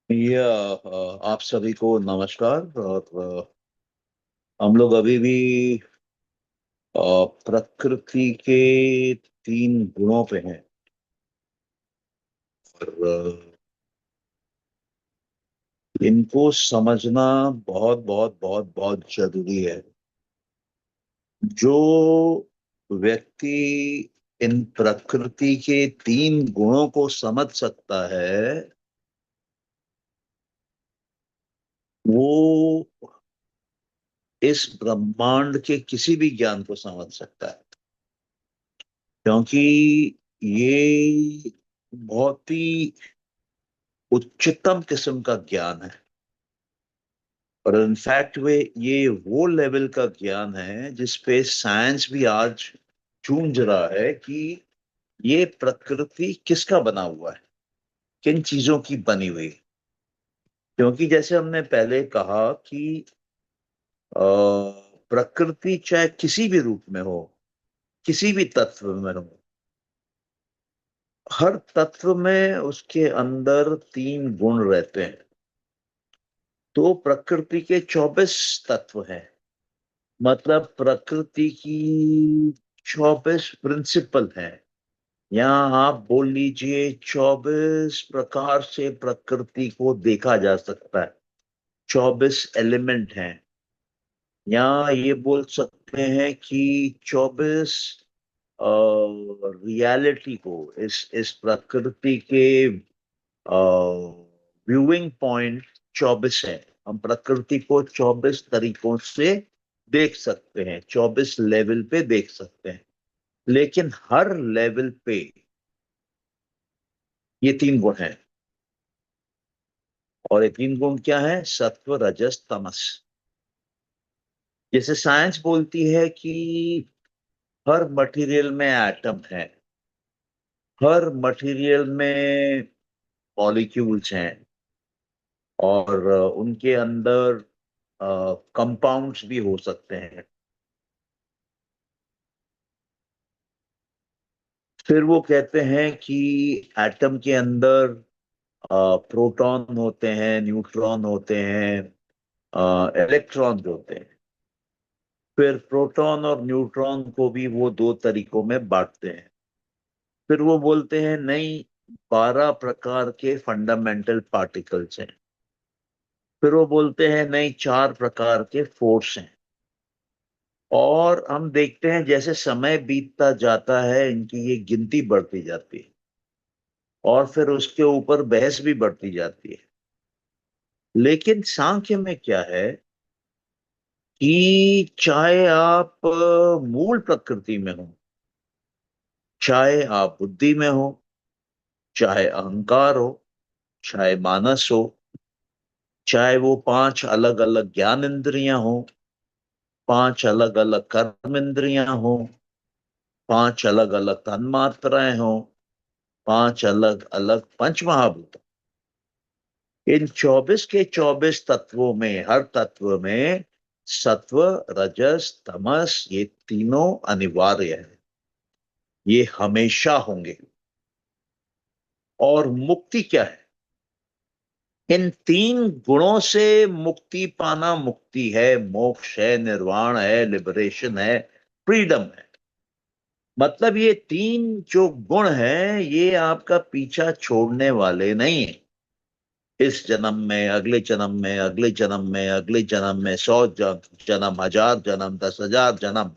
आप सभी को नमस्कार। और हम लोग अभी भी प्रकृति के तीन गुणों पे हैं। और इनको समझना बहुत बहुत बहुत बहुत जरूरी है। जो व्यक्ति इन प्रकृति के तीन गुणों को समझ सकता है, वो इस ब्रह्मांड के किसी भी ज्ञान को समझ सकता है। क्योंकि ये बहुत ही उच्चतम किस्म का ज्ञान है। और इनफैक्ट वे ये वो लेवल का ज्ञान है जिसपे साइंस भी आज जूझ रहा है कि ये प्रकृति किसका बना हुआ है, किन चीजों की बनी हुई है। क्योंकि जैसे हमने पहले कहा कि प्रकृति चाहे किसी भी रूप में हो, किसी भी तत्व में हो, हर तत्व में उसके अंदर तीन गुण रहते हैं। तो प्रकृति के 24 तत्व हैं। मतलब प्रकृति की 24 प्रिंसिपल हैं। या आप बोल लीजिए 24 प्रकार से प्रकृति को देखा जा सकता है। 24 एलिमेंट हैं। या ये बोल सकते हैं कि 24 रियलिटी को इस प्रकृति के व्यूइंग पॉइंट 24 है। हम प्रकृति को 24 तरीकों से देख सकते हैं, 24 लेवल पे देख सकते हैं। लेकिन हर लेवल पे ये तीन गुण हैं। और ये तीन गुण क्या है? सत्व, रजस, तमस। जैसे साइंस बोलती है कि हर मटेरियल में एटम है, हर मटेरियल में मॉलिक्यूल्स हैं, और उनके अंदर कंपाउंड्स भी हो सकते हैं। फिर वो कहते हैं कि एटम के अंदर प्रोटॉन होते हैं, न्यूट्रॉन होते हैं, इलेक्ट्रॉन होते हैं। फिर प्रोटॉन और न्यूट्रॉन को भी वो दो तरीकों में बांटते हैं। फिर वो बोलते हैं नहीं, 12 प्रकार के फंडामेंटल पार्टिकल्स हैं। फिर वो बोलते हैं नहीं, 4 प्रकार के फोर्स हैं। और हम देखते हैं जैसे समय बीतता जाता है, इनकी ये गिनती बढ़ती जाती है। और फिर उसके ऊपर बहस भी बढ़ती जाती है। लेकिन सांख्य में क्या है कि चाहे आप मूल प्रकृति में हो, चाहे आप बुद्धि में हो, चाहे अहंकार हो, चाहे मानस हो, चाहे वो 5 अलग अलग ज्ञान इंद्रियां हो, 5 अलग अलग कर्म इंद्रियां हो, 5 अलग अलग तन्मात्राएं हो, 5 अलग अलग पंच महाभूत, इन 24 के 24 तत्वों में, हर तत्व में सत्व, रजस, तमस, ये तीनों अनिवार्य है। ये हमेशा होंगे। और मुक्ति क्या है? इन तीन गुणों से मुक्ति पाना मुक्ति है, मोक्ष है, निर्वाण है, लिबरेशन है, फ्रीडम है। मतलब ये तीन जो गुण हैं, ये आपका पीछा छोड़ने वाले नहीं है। इस जन्म में, अगले जन्म में, अगले जन्म में, अगले जन्म में, 100 जन्म, 1000 जन्म, 10,000 जन्म।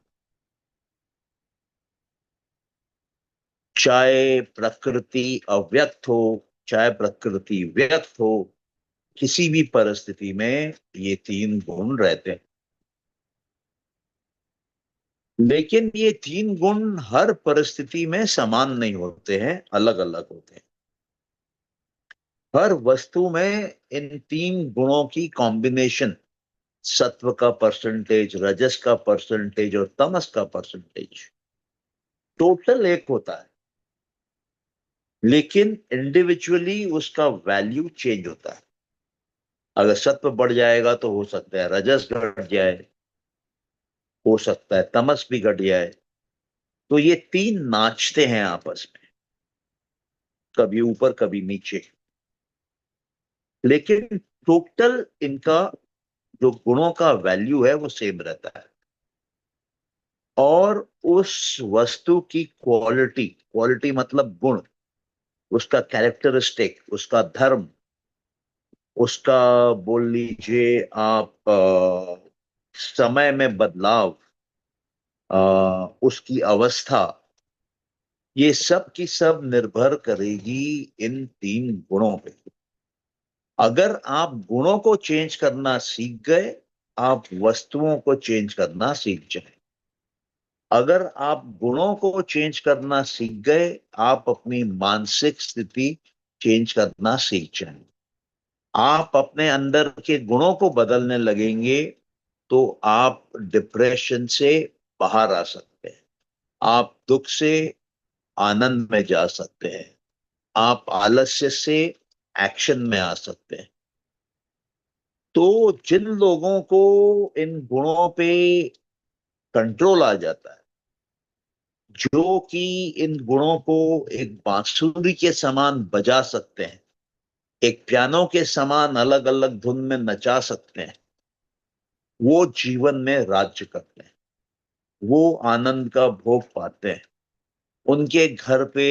चाहे प्रकृति अव्यक्त हो, चाहे प्रकृति व्यक्त हो, किसी भी परिस्थिति में ये तीन गुण रहते हैं। लेकिन ये तीन गुण हर परिस्थिति में समान नहीं होते हैं, अलग अलग होते हैं। हर वस्तु में इन तीन गुणों की कॉम्बिनेशन, सत्व का परसेंटेज, रजस का परसेंटेज और तमस का परसेंटेज, टोटल एक होता है। लेकिन इंडिविजुअली उसका वैल्यू चेंज होता है। अगर सत्व बढ़ जाएगा तो हो सकता है रजस घट जाए, हो सकता है तमस भी घट जाए। तो ये तीन नाचते हैं आपस में, कभी ऊपर कभी नीचे। लेकिन टोटल इनका जो गुणों का वैल्यू है वो सेम रहता है। और उस वस्तु की क्वालिटी, क्वालिटी मतलब गुण, उसका कैरेक्टरिस्टिक, उसका धर्म, उसका बोल लीजिए आप समय में बदलाव, उसकी अवस्था, ये सब की सब निर्भर करेगी इन तीन गुणों पे। अगर आप गुणों को चेंज करना सीख गए, आप वस्तुओं को चेंज करना सीख जाए। अगर आप गुणों को चेंज करना सीख गए, आप अपनी मानसिक स्थिति चेंज करना सीख जाए। आप अपने अंदर के गुणों को बदलने लगेंगे तो आप डिप्रेशन से बाहर आ सकते हैं, आप दुख से आनंद में जा सकते हैं, आप आलस्य से एक्शन में आ सकते हैं। तो जिन लोगों को इन गुणों पे कंट्रोल आ जाता है, जो कि इन गुणों को एक बांसुरी के समान बजा सकते हैं, एक पियानो के समान अलग अलग धुन में नचा सकते हैं, वो जीवन में राज्य करते हैं, वो आनंद का भोग पाते हैं। उनके घर पे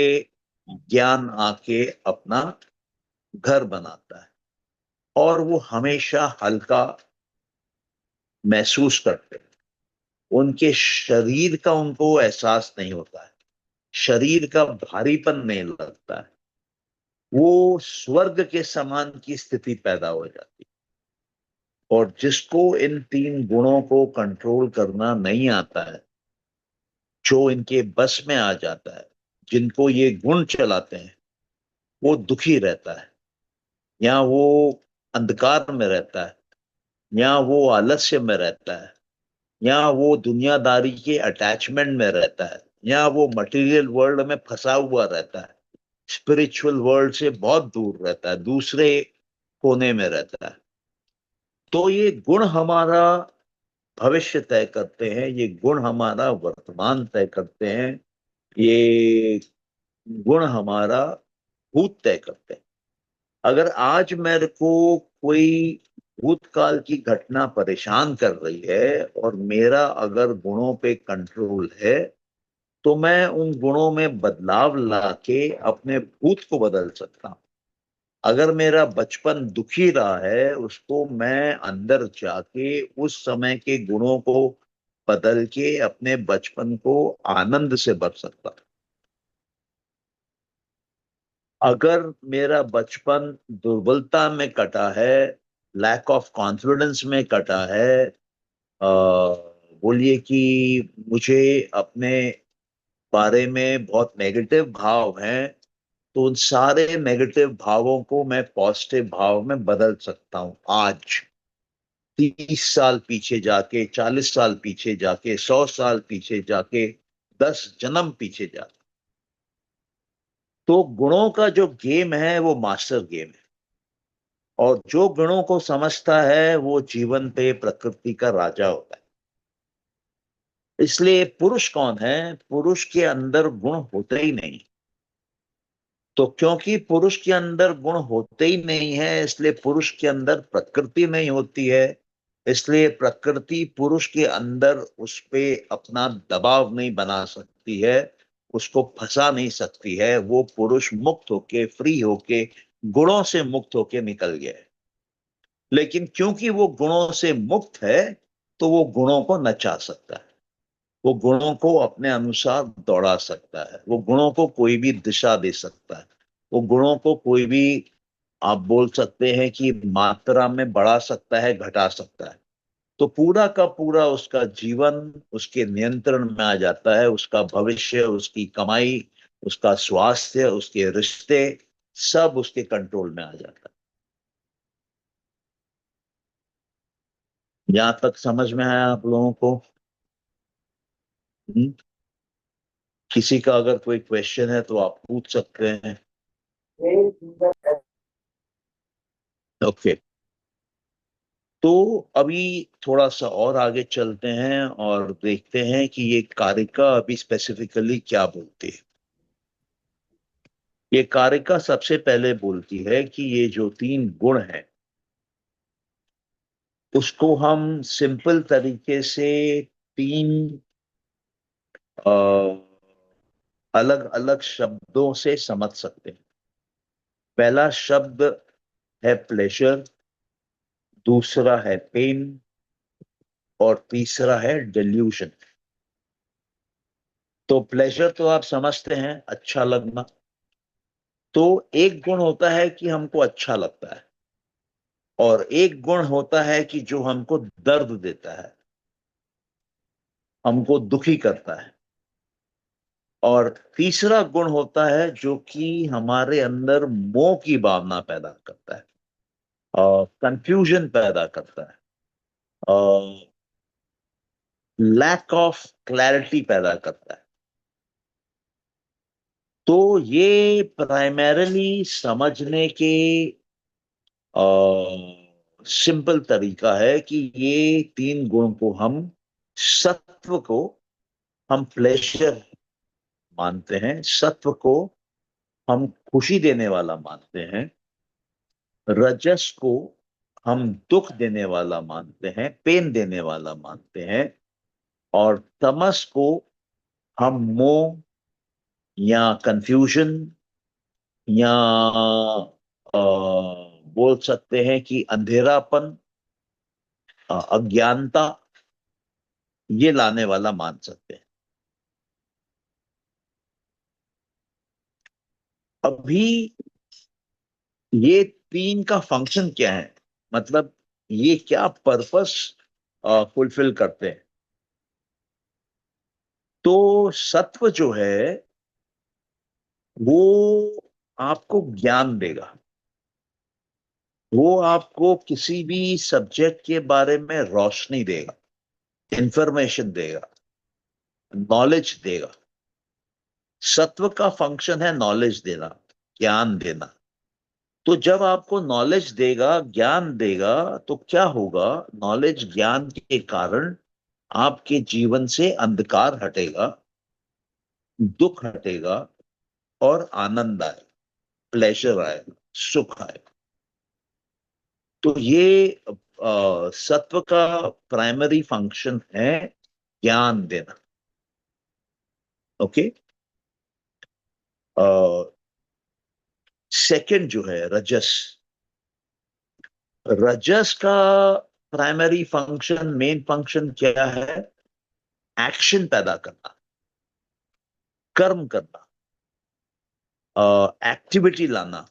ज्ञान आके अपना घर बनाता है और वो हमेशा हल्का महसूस करते हैं। उनके शरीर का उनको एहसास नहीं होता है, शरीर का भारीपन नहीं लगता है, वो स्वर्ग के समान की स्थिति पैदा हो जाती है। और जिसको इन तीन गुणों को कंट्रोल करना नहीं आता है, जो इनके बस में आ जाता है, जिनको ये गुण चलाते हैं, वो दुखी रहता है, या वो अंधकार में रहता है, या वो आलस्य में रहता है, या वो दुनियादारी के अटैचमेंट में रहता है, या वो मटेरियल वर्ल्ड में फंसा हुआ रहता है, स्पिरिचुअल वर्ल्ड से बहुत दूर रहता है, दूसरे कोने में रहता है। तो ये गुण हमारा भविष्य तय करते हैं, ये गुण हमारा वर्तमान तय करते हैं, ये गुण हमारा भूत तय करते हैं। अगर आज मेरे को कोई भूतकाल की घटना परेशान कर रही है और मेरा अगर गुणों पे कंट्रोल है, तो मैं उन गुणों में बदलाव लाके अपने भूत को बदल सकता हूं। अगर मेरा बचपन दुखी रहा है, उसको मैं अंदर जाके उस समय के गुणों को बदल के अपने बचपन को आनंद से भर सकता हूं। अगर मेरा बचपन दुर्बलता में कटा है, लैक ऑफ कॉन्फिडेंस में कटा है, बोलिए कि मुझे अपने बारे में बहुत नेगेटिव भाव हैं, तो उन सारे नेगेटिव भावों को मैं पॉजिटिव भाव में बदल सकता हूं आज। 30 साल पीछे जाके, 40 साल पीछे जाके, 100 साल पीछे जाके, 10 जन्म पीछे जाके। तो गुणों का जो गेम है वो मास्टर गेम है, और जो गुणों को समझता है वो जीवन पे प्रकृति का राजा होता है। इसलिए पुरुष कौन है? पुरुष के अंदर गुण होते ही नहीं। तो क्योंकि पुरुष के अंदर गुण होते ही नहीं है, इसलिए पुरुष के अंदर प्रकृति नहीं होती है। इसलिए प्रकृति पुरुष के अंदर उस पे अपना दबाव नहीं बना सकती है, उसको फंसा नहीं सकती है। वो पुरुष मुक्त होके, फ्री होके, गुणों से मुक्त होके निकल गया है। लेकिन क्योंकि वो गुणों से मुक्त है, तो वो गुणों को नचा सकता है, वो गुणों को अपने अनुसार दौड़ा सकता है, वो गुणों को कोई भी दिशा दे सकता है, वो गुणों को कोई भी, आप बोल सकते हैं कि मात्रा में बढ़ा सकता है, घटा सकता है। तो पूरा का पूरा उसका जीवन उसके नियंत्रण में आ जाता है, उसका भविष्य, उसकी कमाई, उसका स्वास्थ्य, उसके रिश्ते, सब उसके कंट्रोल में आ जाता है। यहां तक समझ में आया आप लोगों को? हम्म? किसी का अगर कोई क्वेश्चन है तो आप पूछ सकते हैं। ओके, तो अभी थोड़ा सा और आगे चलते हैं और देखते हैं कि ये कारिका अभी स्पेसिफिकली क्या बोलती है। ये कारिका सबसे पहले बोलती है कि ये जो तीन गुण हैं, उसको हम सिंपल तरीके से तीन अलग अलग शब्दों से समझ सकते हैं। पहला शब्द है प्लेजर, दूसरा है पेन, और तीसरा है डिल्यूशन। तो प्लेजर तो आप समझते हैं, अच्छा लगना। तो एक गुण होता है कि हमको अच्छा लगता है, और एक गुण होता है कि जो हमको दर्द देता है, हमको दुखी करता है। और तीसरा गुण होता है जो कि हमारे अंदर मोह की भावना पैदा करता है, और कंफ्यूजन पैदा करता है, और लैक ऑफ क्लैरिटी पैदा करता है। तो ये प्राइमरीली समझने के सिंपल तरीका है कि ये तीन गुण को हम, सत्व को हम प्लेजर मानते हैं, सत्व को हम खुशी देने वाला मानते हैं, रजस को हम दुख देने वाला मानते हैं, पेन देने वाला मानते हैं, और तमस को हम मोह या कंफ्यूजन या बोल सकते हैं कि अंधेरापन, अज्ञानता, ये लाने वाला मान सकते हैं। अभी ये तीन का फंक्शन क्या है, मतलब ये क्या पर्पस फुलफिल करते हैं। तो सत्व जो है वो आपको ज्ञान देगा, वो आपको किसी भी सब्जेक्ट के बारे में रोशनी देगा, इंफॉर्मेशन देगा, नॉलेज देगा। सत्व का फंक्शन है नॉलेज देना, ज्ञान देना। तो जब आपको नॉलेज देगा, ज्ञान देगा, तो क्या होगा, नॉलेज ज्ञान के कारण आपके जीवन से अंधकार हटेगा, दुख हटेगा, और आनंद आए, प्लेजर आएगा, सुख आएगा। तो ये सत्व का प्राइमरी फंक्शन है ज्ञान देना। ओके। सेकंड जो है रजस, रजस का प्राइमरी फंक्शन, मेन फंक्शन क्या है, एक्शन पैदा करना, कर्म करना, एक्टिविटी लाना,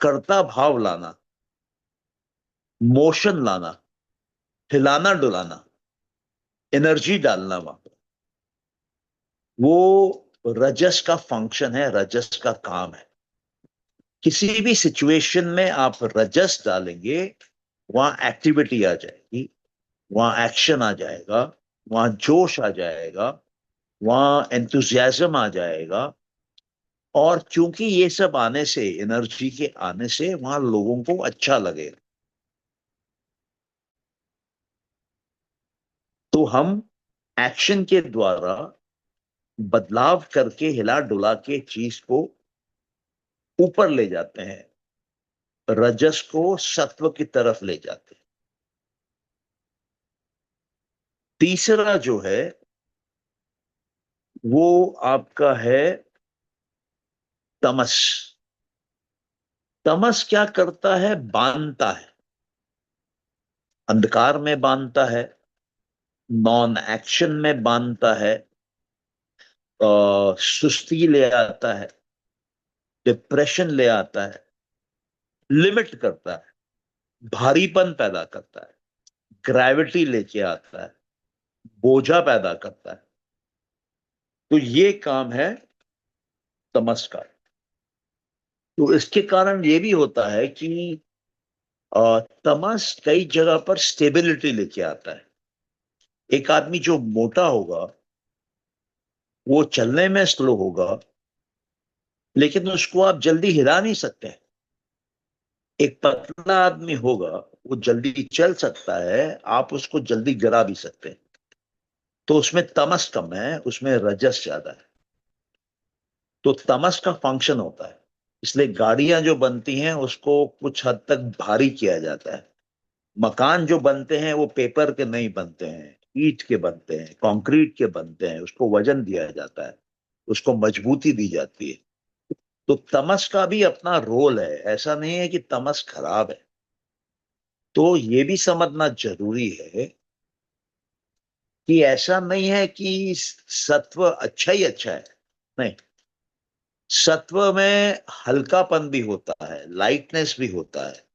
कर्ता भाव लाना, मोशन लाना, हिलाना डुलाना, एनर्जी डालना वहां पर। वो रजस का फंक्शन है, रजस का काम है। किसी भी सिचुएशन में आप रजस डालेंगे, वहां एक्टिविटी आ जाएगी, वहां एक्शन आ जाएगा, वहां जोश आ जाएगा, वहां एंथुजियाज्म आ जाएगा। और क्योंकि ये सब आने से, एनर्जी के आने से, वहां लोगों को अच्छा लगेगा। तो हम एक्शन के द्वारा बदलाव करके, हिला डुला के चीज को ऊपर ले जाते हैं, रजस को सत्व की तरफ ले जाते हैं। तीसरा जो है वो आपका है तमस। तमस क्या करता है, बांधता है, अंधकार में बांधता है, नॉन एक्शन में बांधता है, सुस्ती ले आता है, डिप्रेशन ले आता है, लिमिट करता है, भारीपन पैदा करता है, ग्रेविटी लेके आता है, बोझा पैदा करता है। तो ये काम है तमस का। तो इसके कारण ये भी होता है कि तमस कई जगह पर स्टेबिलिटी लेके आता है। एक आदमी जो मोटा होगा वो चलने में स्लो होगा, लेकिन उसको आप जल्दी हिला नहीं सकते। एक पतला आदमी होगा, वो जल्दी चल सकता है, आप उसको जल्दी गिरा भी सकते हैं। तो उसमें तमस कम है, उसमें रजस ज्यादा है। तो तमस का फंक्शन होता है, इसलिए गाड़ियां जो बनती हैं उसको कुछ हद तक भारी किया जाता है, मकान जो बनते हैं वो पेपर के नहीं बनते हैं, ईंट के बनते हैं, कंक्रीट के बनते हैं, उसको वजन दिया जाता है, उसको मजबूती दी जाती है। तो तमस का भी अपना रोल है, ऐसा नहीं है कि तमस खराब है। तो ये भी समझना जरूरी है कि ऐसा नहीं है कि सत्व अच्छा ही अच्छा है, नहीं। सत्व में हल्कापन भी होता है, लाइटनेस भी होता है।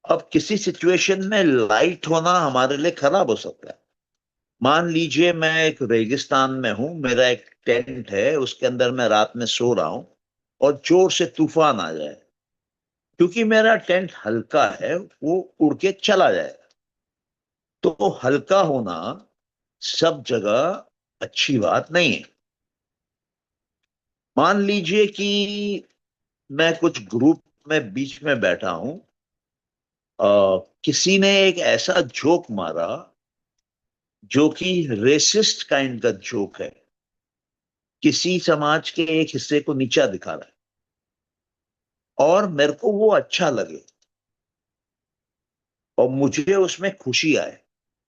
अब किसी सिचुएशन में लाइट होना हमारे लिए खराब हो सकता है। मान लीजिए मैं एक रेगिस्तान में हूं, मेरा एक टेंट है, उसके अंदर मैं रात में सो रहा हूं और जोर से तूफान आ जाए। क्योंकि मेरा टेंट हल्का है, वो उड़ के चला जाएगा। तो हल्का होना सब जगह अच्छी बात नहीं है। मान लीजिए कि मैं कुछ ग्रुप में बीच में बैठा हूं, किसी ने एक ऐसा जोक मारा जो कि रेसिस्ट काइंड का जोक है, किसी समाज के एक हिस्से को नीचा दिखा रहा है, और मेरे को वो अच्छा लगे और मुझे उसमें खुशी आए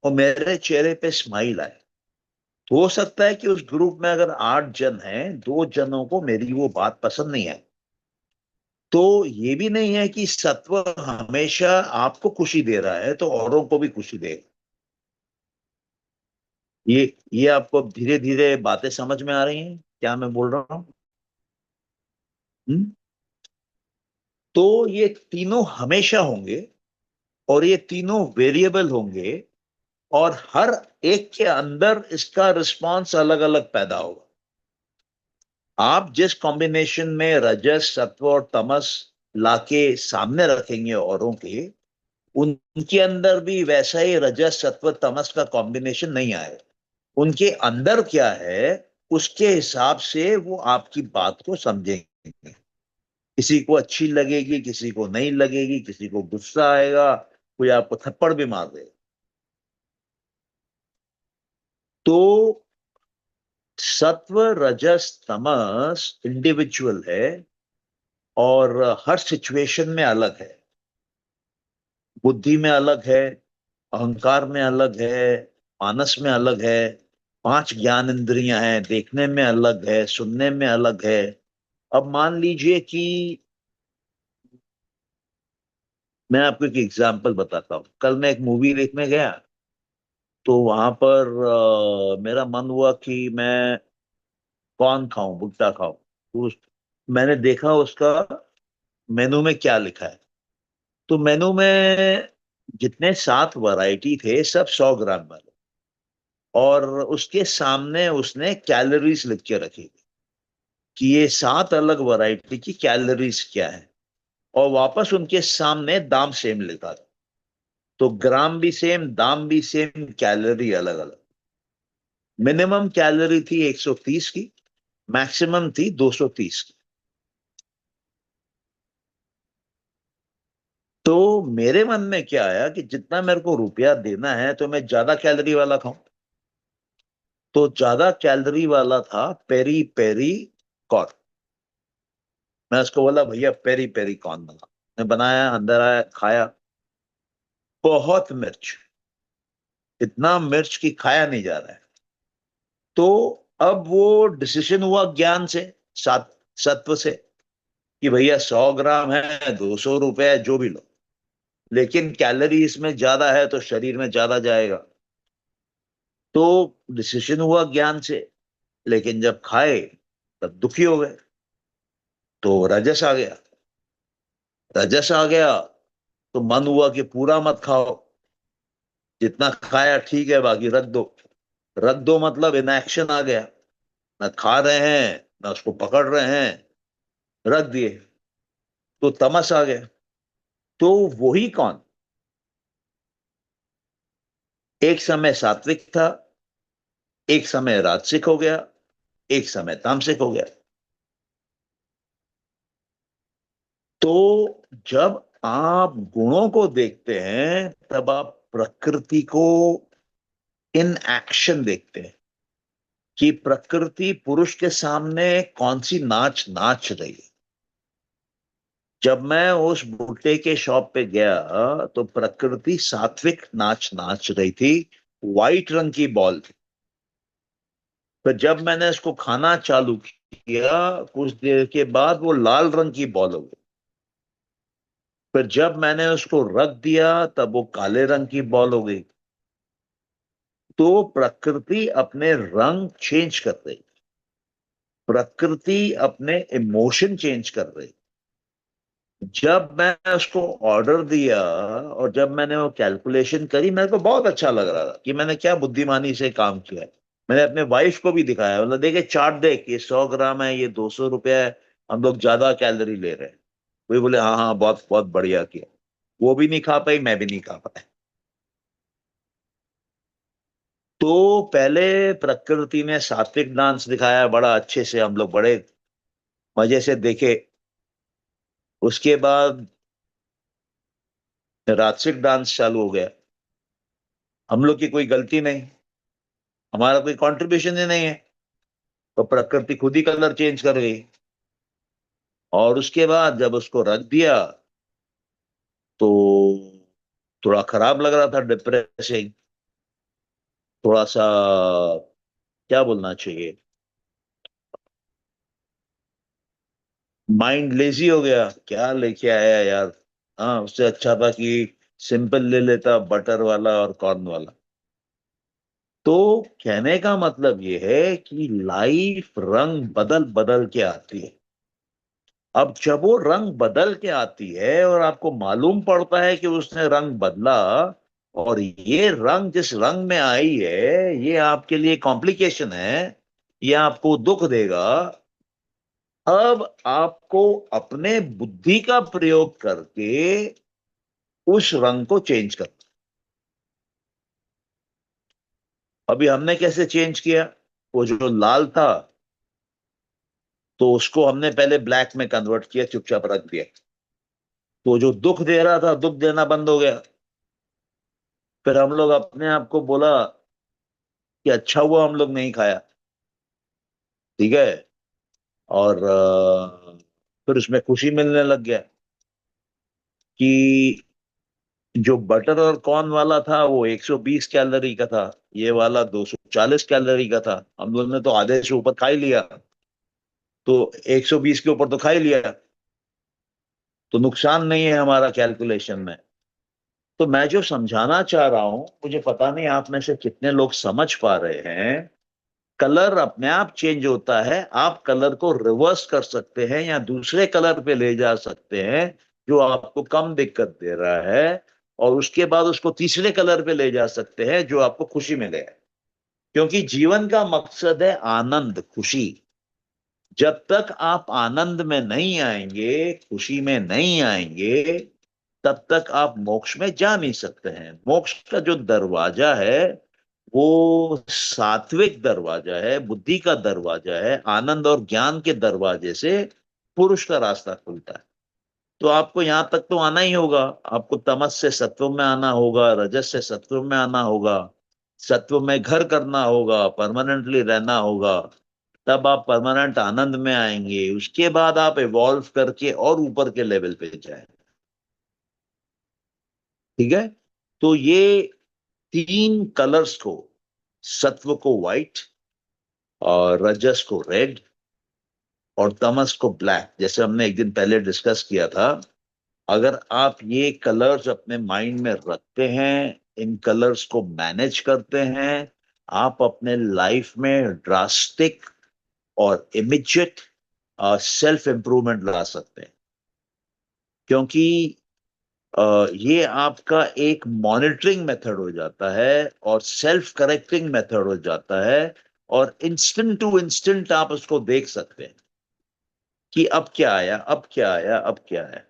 और मेरे चेहरे पे स्माइल आए। तो हो सकता है कि उस ग्रुप में अगर 8 जन हैं, 2 जनों को मेरी वो बात पसंद नहीं आई। तो ये भी नहीं है कि सत्व हमेशा आपको खुशी दे रहा है तो औरों को भी खुशी देगा। ये आपको धीरे धीरे बातें समझ में आ रही हैं क्या मैं बोल रहा हूँ? हम्म? तो ये तीनों हमेशा होंगे और ये तीनों वेरिएबल होंगे, और हर एक के अंदर इसका रिस्पॉन्स अलग अलग पैदा होगा। आप जिस कॉम्बिनेशन में रजस सत्व और तमस लाके सामने रखेंगे औरों के, उनके अंदर भी वैसा ही रजस सत्व तमस का कॉम्बिनेशन नहीं आएगा। उनके अंदर क्या है, उसके हिसाब से वो आपकी बात को समझेंगे। किसी को अच्छी लगेगी, किसी को नहीं लगेगी, किसी को गुस्सा आएगा, कोई आपको थप्पड़ भी मार देगा। तो सत्व रजस तमस इंडिविजुअल है और हर सिचुएशन में अलग है। बुद्धि में अलग है, अहंकार में अलग है, मानस में अलग है, 5 ज्ञान इंद्रियां हैं, देखने में अलग है, सुनने में अलग है। अब मान लीजिए कि मैं आपको एक एग्जांपल बताता हूँ। कल मैं एक मूवी देखने गया, तो वहां पर मेरा मन हुआ कि मैं कॉर्न खाऊं, भुट्टा खाऊं। तो मैंने देखा उसका मेनू में क्या लिखा है। तो मेनू में जितने 7 वैरायटी थे, सब 100 ग्राम वाले, और उसके सामने उसने कैलोरीज लिख के रखी थी कि ये 7 अलग वैरायटी की कैलोरीज क्या है, और वापस उनके सामने दाम सेम लिखा था। तो ग्राम भी सेम, दाम भी सेम, कैलोरी अलग अलग। मिनिमम कैलोरी थी 130 की, मैक्सिमम थी 230 की। तो मेरे मन में क्या आया कि जितना मेरे को रुपया देना है तो मैं ज्यादा कैलोरी वाला खाऊं। तो ज्यादा कैलोरी वाला था पेरी पेरी कॉर्न। मैं उसको बोला, भैया पेरी पेरी कॉर्न बना। मैं बनाया, अंदर आया, खाया। बहुत मिर्च, इतना मिर्च की खाया नहीं जा रहा है। तो अब वो डिसीजन हुआ ज्ञान से, सत्व से, कि भैया 100 ग्राम है, 200 रुपए है, जो भी लो, लेकिन कैलोरी इसमें ज्यादा है तो शरीर में ज्यादा जाएगा। तो डिसीजन हुआ ज्ञान से, लेकिन जब खाए तब दुखी हो गए। तो रजस आ गया। रजस आ गया तो मन हुआ कि पूरा मत खाओ, जितना खाया ठीक है, बाकी रख दो। रख दो मतलब इनएक्शन आ गया, ना खा रहे हैं ना उसको पकड़ रहे हैं, रख दिए। तो तमस आ गया। तो वही कौन एक समय सात्विक था, एक समय राजसिक हो गया, एक समय तामसिक हो गया। तो जब आप गुणों को देखते हैं तब आप प्रकृति को इन एक्शन देखते हैं, कि प्रकृति पुरुष के सामने कौन सी नाच नाच रही है। जब मैं उस भुट्टे के शॉप पे गया तो प्रकृति सात्विक नाच नाच रही थी, वाइट रंग की बॉल थी। फिर जब मैंने इसको खाना चालू किया, कुछ देर के बाद वो लाल रंग की बॉल हो गई। फिर जब मैंने उसको रख दिया तब वो काले रंग की बॉल हो गई। तो प्रकृति अपने रंग चेंज कर रही, प्रकृति अपने इमोशन चेंज कर रही। जब मैं उसको ऑर्डर दिया और जब मैंने वो कैलकुलेशन करी, मेरे को बहुत अच्छा लग रहा था कि मैंने क्या बुद्धिमानी से काम किया है। मैंने अपने वाइफ को भी दिखाया, मतलब देखे चार्ट, देख ये 100 ग्राम है, ये 200 रुपया है, हम लोग ज्यादा कैलोरी ले रहे हैं। वही बोले हाँ हाँ बहुत बहुत बढ़िया किया। वो भी नहीं खा पाई, मैं भी नहीं खा पाया। तो पहले प्रकृति ने सात्विक डांस दिखाया बड़ा अच्छे से, हम लोग बड़े मजे से देखे। उसके बाद राजसिक डांस चालू हो गया। हम लोग की कोई गलती नहीं, हमारा कोई कंट्रीब्यूशन ही नहीं है। तो प्रकृति खुद ही कलर चेंज कर गई। और उसके बाद जब उसको रख दिया तो थोड़ा खराब लग रहा था, डिप्रेसिंग, थोड़ा सा, क्या बोलना चाहिए, माइंड लेजी हो गया, क्या लेके आया यार। हाँ, उससे अच्छा था कि सिंपल ले लेता, बटर वाला और कॉर्न वाला। तो कहने का मतलब ये है कि लाइफ रंग बदल बदल के आती है। अब जब वो रंग बदल के आती है और आपको मालूम पड़ता है कि उसने रंग बदला, और ये रंग जिस रंग में आई है ये आपके लिए कॉम्प्लिकेशन है, ये आपको दुख देगा, अब आपको अपने बुद्धि का प्रयोग करके उस रंग को चेंज करना। अभी हमने कैसे चेंज किया? वो जो लाल था तो उसको हमने पहले ब्लैक में कन्वर्ट किया, चुपचाप रख दिया। तो जो दुख दे रहा था, दुख देना बंद हो गया। फिर हम लोग अपने आप को बोला कि अच्छा हुआ हम लोग नहीं खाया, ठीक है। और फिर उसमें खुशी मिलने लग गया कि जो बटर और कॉर्न वाला था वो 120 कैलोरी का था, ये वाला 240 कैलोरी का था। हम लोग ने तो आधे से ऊपर खा ही लिया। तो 120 के ऊपर तो खा ही लिया, तो नुकसान नहीं है हमारा कैलकुलेशन में। तो मैं जो समझाना चाह रहा हूं, मुझे पता नहीं आप में से कितने लोग समझ पा रहे हैं। कलर अपने आप चेंज होता है, आप कलर को रिवर्स कर सकते हैं या दूसरे कलर पे ले जा सकते हैं जो आपको कम दिक्कत दे रहा है, और उसके बाद उसको तीसरे कलर पे ले जा सकते हैं जो आपको खुशी मिले। क्योंकि जीवन का मकसद है आनंद, खुशी। जब तक आप आनंद में नहीं आएंगे, खुशी में नहीं आएंगे, तब तक आप मोक्ष में जा नहीं सकते हैं। मोक्ष का जो दरवाजा है वो सात्विक दरवाजा है, बुद्धि का दरवाजा है, आनंद और ज्ञान के दरवाजे से पुरुष का रास्ता खुलता है। तो आपको यहां तक तो आना ही होगा। आपको तमस से सत्व में आना होगा, रजस से सत्व में आना होगा, सत्व में घर करना होगा, परमानेंटली रहना होगा। तब आप परमानेंट आनंद में आएंगे, उसके बाद आप इवॉल्व करके और ऊपर के लेवल पे जाए। ठीक है। तो ये तीन कलर्स को, सत्व को व्हाइट, और रजस को रेड, और तमस को ब्लैक, जैसे हमने एक दिन पहले डिस्कस किया था, अगर आप ये कलर्स अपने माइंड में रखते हैं, इन कलर्स को मैनेज करते हैं, आप अपने लाइफ में ड्रास्टिक और इमिजिएट सेल्फ इंप्रूवमेंट ला सकते हैं। क्योंकि ये आपका एक मॉनिटरिंग मेथड हो जाता है और सेल्फ करेक्टिंग मेथड हो जाता है, और इंस्टेंट टू इंस्टेंट आप उसको देख सकते हैं कि अब क्या आया, अब क्या आया, अब क्या है।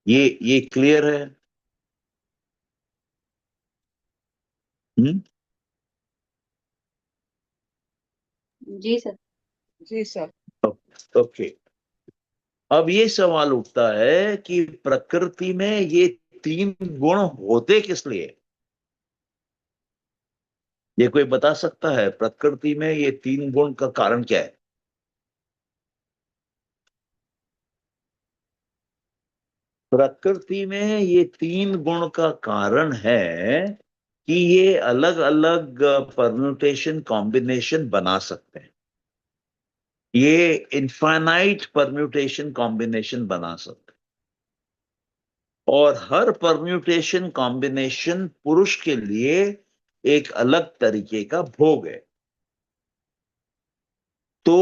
ये क्लियर है? हम्म। जी सर। जी सर। ओके। अब ये सवाल उठता है कि प्रकृति में ये तीन गुण होते किस लिए? ये कोई बता सकता है प्रकृति में ये तीन गुण का कारण क्या है? प्रकृति में ये तीन गुण का कारण है कि ये अलग अलग परम्यूटेशन कॉम्बिनेशन बना सकते हैं। ये इनफाइनाइट परम्यूटेशन कॉम्बिनेशन बना सकते हैं, और हर परम्यूटेशन कॉम्बिनेशन पुरुष के लिए एक अलग तरीके का भोग है। तो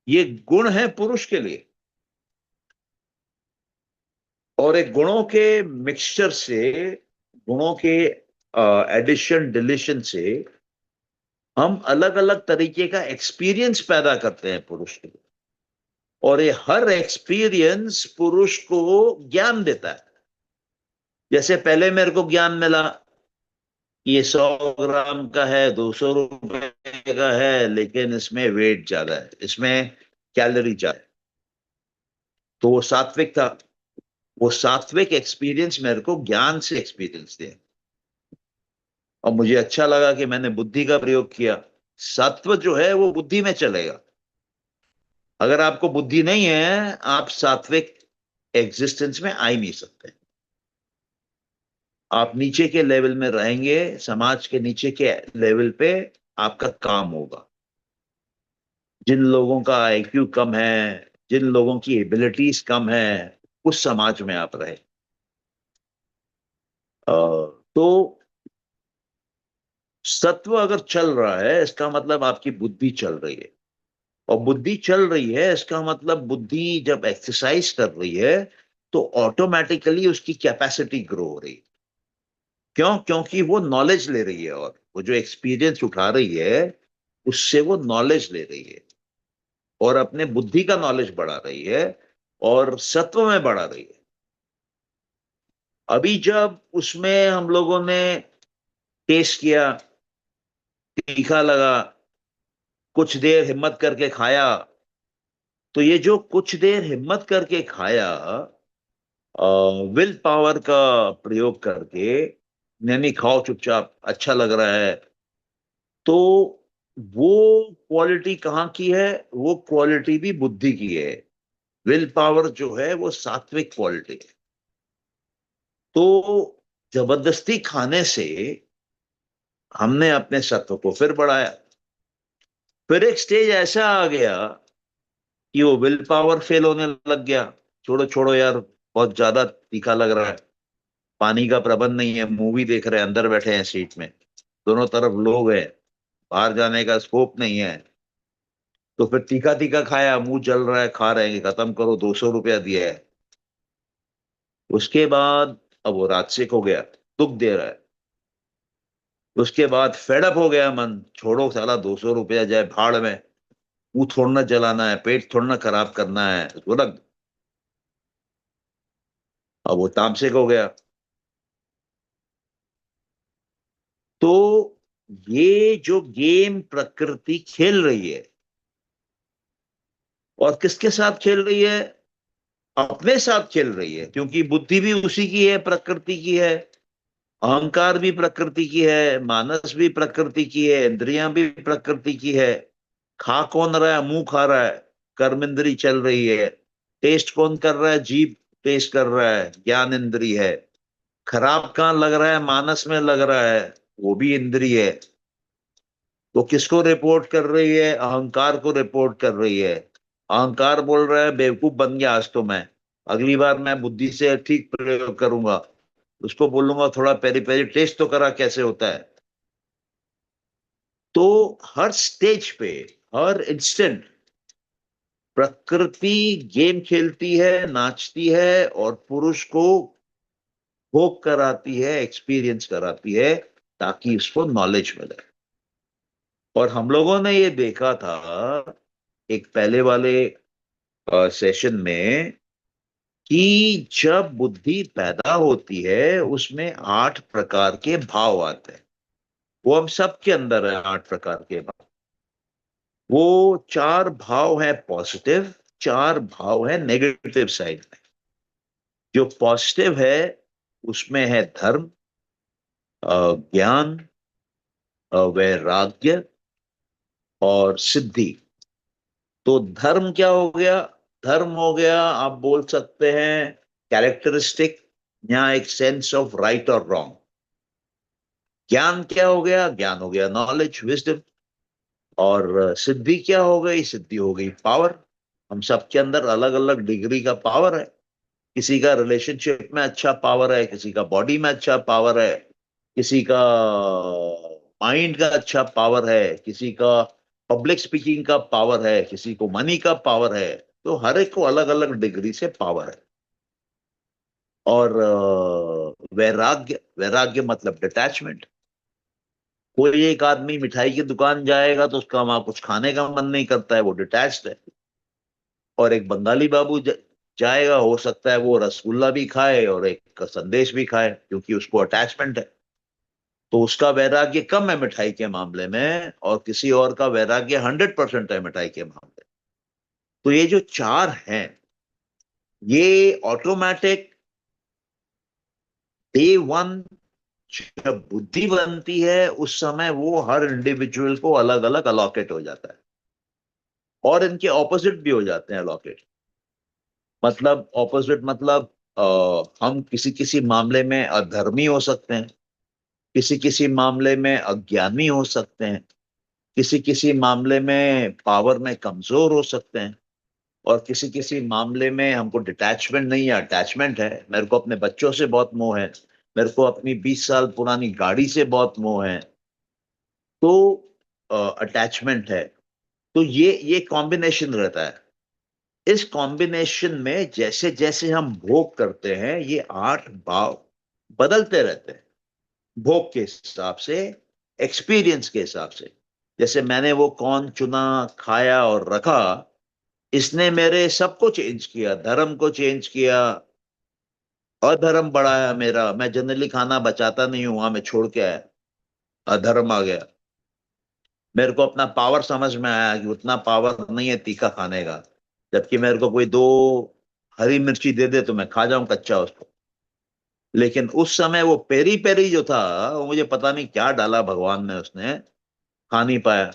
ये गुण है पुरुष के लिए, और एक गुणों के मिक्सचर से, गुणों के एडिशन डिलीशन से हम अलग अलग तरीके का एक्सपीरियंस पैदा करते हैं पुरुष के लिए। और ये हर एक्सपीरियंस पुरुष को ज्ञान देता है। जैसे पहले मेरे को ज्ञान मिला, ये 100 ग्राम का है, 200 रुपए का है, लेकिन इसमें वेट ज्यादा है, इसमें कैलोरी ज्यादा है। तो वो सात्विक था। वो सात्विक एक्सपीरियंस मेरे को ज्ञान से एक्सपीरियंस दिया, और मुझे अच्छा लगा कि मैंने बुद्धि का प्रयोग किया। सत्व जो है वो बुद्धि में चलेगा। अगर आपको बुद्धि नहीं है, आप सात्विक एग्जिस्टेंस में आ ही नहीं सकते। आप नीचे के लेवल में रहेंगे, समाज के नीचे के लेवल पे आपका काम होगा। जिन लोगों का आईक्यू कम है, जिन लोगों की एबिलिटीज कम है, उस समाज में आप रहे। तो सत्व अगर चल रहा है, इसका मतलब आपकी बुद्धि चल रही है। और बुद्धि चल रही है, इसका मतलब बुद्धि जब एक्सरसाइज कर रही है तो ऑटोमेटिकली उसकी कैपेसिटी ग्रो हो रही है। क्यों? क्योंकि वो नॉलेज ले रही है, और वो जो एक्सपीरियंस उठा रही है उससे वो नॉलेज ले रही है, और अपने बुद्धि का नॉलेज बढ़ा रही है, और सत्व में बढ़ा रही है। अभी जब उसमें हम लोगों ने टेस्ट किया, तीखा लगा, कुछ देर हिम्मत करके खाया, तो ये जो कुछ देर हिम्मत करके खाया, विल पावर का प्रयोग करके, नहीं नहीं खाओ चुपचाप, अच्छा लग रहा है, तो वो क्वालिटी कहाँ की है? वो क्वालिटी भी बुद्धि की है। विल पावर जो है वो सात्विक क्वालिटी है। तो जबरदस्ती खाने से हमने अपने सत्व को फिर बढ़ाया। फिर एक स्टेज ऐसा आ गया कि वो विल पावर फेल होने लग गया। छोड़ो छोड़ो यार, बहुत ज्यादा तीखा लग रहा है, पानी का प्रबंध नहीं है, मूवी देख रहे हैं, अंदर बैठे हैं सीट में, दोनों तरफ लोग हैं, बाहर जाने का स्कोप नहीं है। तो फिर तीखा तीखा खाया, मुंह जल रहा है, खा रहे हैं, खत्म करो, 200 रुपया दिया है। उसके बाद अब वो राजसिक हो गया, दुख दे रहा है। उसके बाद फेडअप हो गया मन, छोड़ो साला, 200 रुपया जाए भाड़ में, मुंह थोड़ना जलाना है, पेट थोड़ना खराब करना है, उसको रख दो। अब वो तामसिक हो गया। तो ये जो गेम प्रकृति खेल रही है, और किसके साथ खेल रही है? अपने साथ खेल रही है, क्योंकि बुद्धि भी उसी की है, प्रकृति की है। अहंकार भी प्रकृति की है, मानस भी प्रकृति की है, इंद्रियां भी प्रकृति की है। खा कौन रहा है? मुंह खा रहा है, कर्म इंद्री चल रही है। टेस्ट कौन कर रहा है? जीभ टेस्ट कर रहा है, ज्ञान इंद्री है। खराब कहाँ लग रहा है? मानस में लग रहा है, वो भी इंद्री है। तो किसको रिपोर्ट कर रही है? अहंकार को रिपोर्ट कर रही है। अहंकार बोल रहा है बेवकूफ बन गया आज तो मैं, अगली बार मैं बुद्धि से ठीक प्रयोग करूंगा, उसको बोलूंगा थोड़ा पेरी पेरी टेस्ट तो करा कैसे होता है। तो हर स्टेज पे, हर इंस्टेंट प्रकृति गेम खेलती है, नाचती है, और पुरुष को भोग कराती है, एक्सपीरियंस कराती है, ताकि उसको नॉलेज मिले। और हम लोगों ने ये देखा था एक पहले वाले सेशन में, कि जब बुद्धि पैदा होती है उसमें 8 प्रकार के भाव आते हैं। वो हम सबके अंदर है, 8 प्रकार के भाव। वो 4 भाव है पॉजिटिव, 4 भाव है नेगेटिव साइड में। जो पॉजिटिव है उसमें है धर्म, ज्ञान, वैराग्य, और सिद्धि। तो धर्म क्या हो गया? धर्म हो गया, आप बोल सकते हैं, कैरेक्टरिस्टिक या एक सेंस ऑफ राइट और रॉन्ग। ज्ञान क्या हो गया? ज्ञान हो गया नॉलेज, विजडम। और सिद्धि क्या हो गई? सिद्धि हो गई पावर। हम सबके अंदर अलग अलग डिग्री का पावर है। किसी का रिलेशनशिप में अच्छा पावर है, किसी का बॉडी में अच्छा पावर है, किसी का माइंड का अच्छा पावर है, किसी का पब्लिक स्पीकिंग का पावर है, किसी को मनी का पावर है। तो हर एक को अलग अलग डिग्री से पावर है। और वैराग्य, वैराग्य मतलब डिटैचमेंट। कोई एक आदमी मिठाई की दुकान जाएगा तो उसका वहां कुछ खाने का मन नहीं करता है, वो डिटैच्ड है। और एक बंगाली बाबू जाएगा, हो सकता है वो रसगुल्ला भी खाए और एक संदेश भी खाए, क्योंकि उसको अटैचमेंट है। तो उसका वैराग्य कम है मिठाई के मामले में, और किसी और का वैराग्य 100% है मिठाई के मामले में। तो ये जो चार हैं, ये ऑटोमेटिक डे वन जब बुद्धि बनती है उस समय वो हर इंडिविजुअल को अलग अलग अलॉकेट हो जाता है। और इनके ऑपोजिट भी हो जाते हैं अलॉकेट। मतलब ऑपोजिट मतलब हम किसी किसी मामले में अधर्मी हो सकते हैं, किसी किसी मामले में अज्ञानी हो सकते हैं, किसी किसी मामले में पावर में कमजोर हो सकते हैं, और किसी किसी मामले में हमको डिटैचमेंट नहीं है, अटैचमेंट है। मेरे को अपने बच्चों से बहुत मोह है, मेरे को अपनी 20 साल पुरानी गाड़ी से बहुत मोह है। तो अटैचमेंट है। तो ये कॉम्बिनेशन रहता है। इस कॉम्बिनेशन में जैसे जैसे हम भोग करते हैं, ये 8 भाव बदलते रहते हैं, भोग के हिसाब से, एक्सपीरियंस के हिसाब से। जैसे मैंने वो कौन चुना, खाया और रखा, इसने मेरे सबको चेंज किया, धर्म को चेंज किया, अधर्म बढ़ाया मेरा। मैं जनरली खाना बचाता नहीं हूं, वहां मैं छोड़ के आया, अधर्म आ गया। मेरे को अपना पावर समझ में आया कि उतना पावर नहीं है तीखा खाने का, जबकि मेरे को कोई 2 हरी मिर्ची दे दे तो मैं खा जाऊं कच्चा उसको। लेकिन उस समय वो पेरी पेरी जो था, वो मुझे पता नहीं क्या डाला भगवान ने, उसने खा नहीं पाया।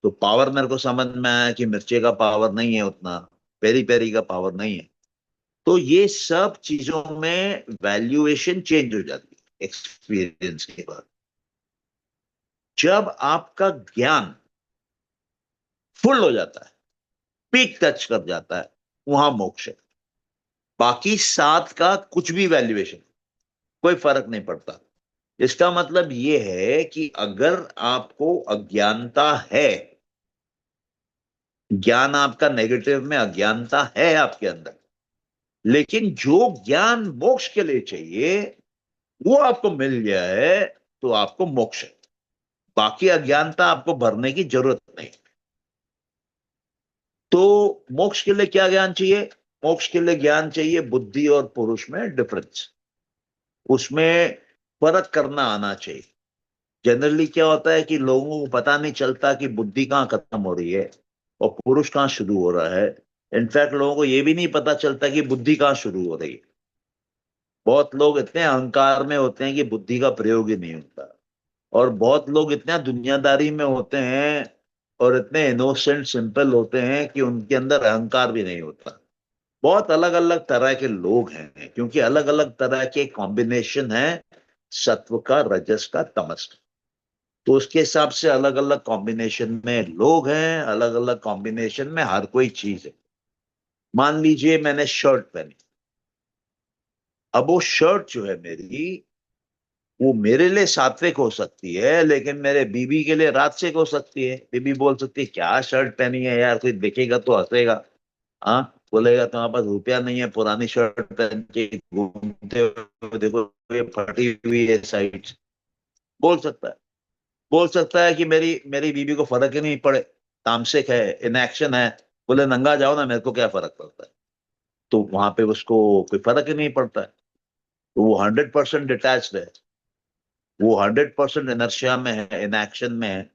तो पावर मेरे को समझ में आया कि मिर्चे का पावर नहीं है उतना, पेरी पेरी का पावर नहीं है। तो ये सब चीजों में वैल्यूएशन चेंज हो जाती है एक्सपीरियंस के बाद। जब आपका ज्ञान फुल हो जाता है, पीक टच कर जाता है, वहां मोक्ष है। बाकी 7 का कुछ भी वैल्यूएशन, कोई फर्क नहीं पड़ता। इसका मतलब यह है कि अगर आपको अज्ञानता है, ज्ञान आपका नेगेटिव में अज्ञानता है आपके अंदर, लेकिन जो ज्ञान मोक्ष के लिए चाहिए वो आपको मिल गया है, तो आपको मोक्ष है। बाकी अज्ञानता आपको भरने की जरूरत नहीं। तो मोक्ष के लिए क्या ज्ञान चाहिए? मोक्ष के लिए ज्ञान चाहिए बुद्धि और पुरुष में डिफरेंस, उसमें फर्क करना आना चाहिए। जनरली क्या होता है कि लोगों को पता नहीं चलता कि बुद्धि कहाँ खत्म हो रही है और पुरुष कहाँ शुरू हो रहा है। इनफैक्ट लोगों को यह भी नहीं पता चलता कि बुद्धि कहाँ शुरू हो रही है। बहुत लोग इतने अहंकार में होते हैं कि बुद्धि का प्रयोग ही नहीं होता। और बहुत लोग इतना दुनियादारी में होते हैं और इतने इनोसेंट सिंपल होते हैं कि उनके अंदर अहंकार भी नहीं होता। बहुत अलग अलग तरह के लोग हैं, क्योंकि अलग अलग तरह के कॉम्बिनेशन है सत्व का, रजस का, तमस का। तो उसके हिसाब से अलग अलग कॉम्बिनेशन में लोग हैं, अलग अलग कॉम्बिनेशन में हर कोई चीज है। मान लीजिए मैंने शर्ट पहनी, अब वो शर्ट जो है मेरी, वो मेरे लिए सात्विक हो सकती है, लेकिन मेरे बीबी के लिए राजसिक हो सकती है। बीबी बोल सकती है क्या शर्ट पहनी है यार, कोई देखेगा तो हंसेगा। हाँ, बोलेगा तुम्हारे पास रुपया नहीं है, पुरानी शर्ट पहन के घूमते हो, देखो ये फटी हुई है साइड। बोल सकता है। बोल सकता है कि मेरी मेरी बीबी को फर्क ही नहीं पड़े, तामसिक है, इनएक्शन है, बोले नंगा जाओ ना, मेरे को क्या फर्क पड़ता है। तो वहां पे उसको कोई फर्क ही नहीं पड़ता है। तो वो 100% डिटैच्ड है, वो 100% इनर्शिया में है, इनएक्शन में है।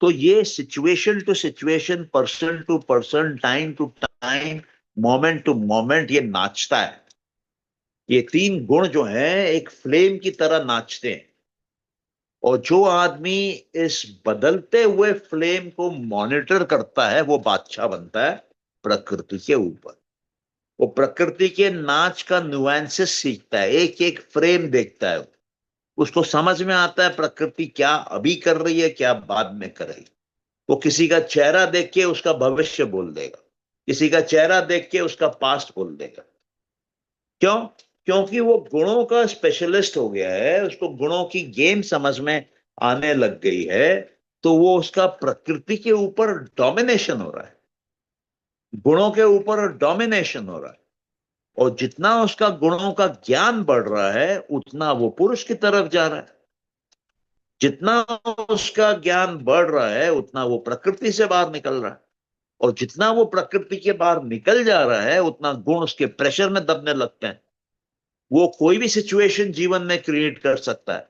तो ये situation to situation, person to person, time to time, moment to moment ये नाचता है। ये 3 गुण जो हैं एक फ्लेम की तरह नाचते हैं। और जो आदमी इस बदलते हुए फ्लेम को मॉनिटर करता है वो बादशाह बनता है प्रकृति के ऊपर। वो प्रकृति के नाच का नुआंसेस सीखता है, एक एक फ्रेम देखता है, उसको समझ में आता है प्रकृति क्या अभी कर रही है, क्या बाद में कर रही है। वो किसी का चेहरा देख के उसका भविष्य बोल देगा, किसी का चेहरा देख के उसका पास्ट बोल देगा। क्यों? क्योंकि वो गुणों का स्पेशलिस्ट हो गया है, उसको गुणों की गेम समझ में आने लग गई है। तो वो उसका प्रकृति के ऊपर डोमिनेशन हो रहा है, गुणों के ऊपर डोमिनेशन हो रहा है। और जितना उसका गुणों का ज्ञान बढ़ रहा है उतना वो पुरुष की तरफ जा रहा है। जितना उसका ज्ञान बढ़ रहा है उतना वो प्रकृति से बाहर निकल रहा है। और जितना वो प्रकृति के बाहर निकल जा रहा है उतना गुण उसके प्रेशर में दबने लगते हैं। वो कोई भी सिचुएशन जीवन में क्रिएट कर सकता है।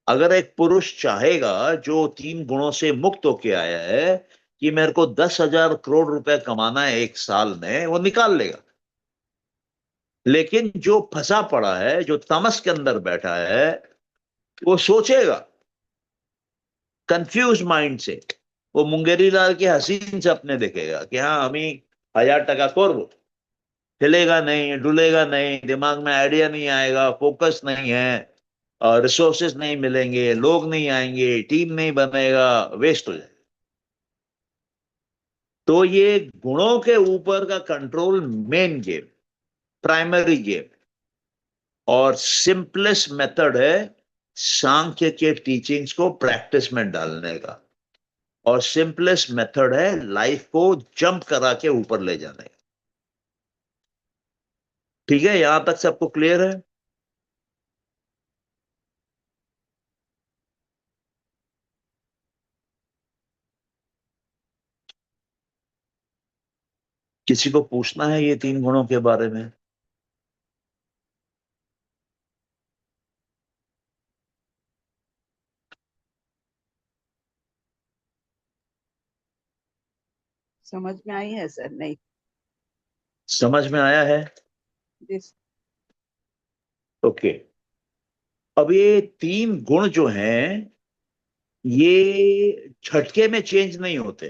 अगर एक पुरुष चाहेगा जो 3 गुणों से मुक्त होके आया है कि मेरे को 10,000 करोड़ रुपए कमाना है एक साल में, वो निकाल लेगा। लेकिन जो फंसा पड़ा है, जो तमस के अंदर बैठा है, वो सोचेगा कंफ्यूज माइंड से। वो मुंगेरी लाल के हसीन सपने देखेगा कि हाँ हम ही 1,000 टका करबो, हिलेगा नहीं, डुलेगा नहीं, दिमाग में आइडिया नहीं आएगा, फोकस नहीं है, और रिसोर्सेज नहीं मिलेंगे, लोग नहीं आएंगे, टीम नहीं बनेगा, वेस्ट हो जाएगा। तो ये गुणों के ऊपर का control main game, primary game. और सिंपलेस्ट मेथड है सांख्य के टीचिंग्स को प्रैक्टिस में डालने का। और सिंपलेस्ट मेथड है लाइफ को जंप करा के ऊपर ले जाने का। ठीक है, यहां तक सबको क्लियर है? किसी को पूछना है ये 3 गुणों के बारे में? समझ में आई है सर? नहीं। समझ में आया है? जिस ओके। अब ये 3 गुण जो हैं ये झटके में चेंज नहीं होते,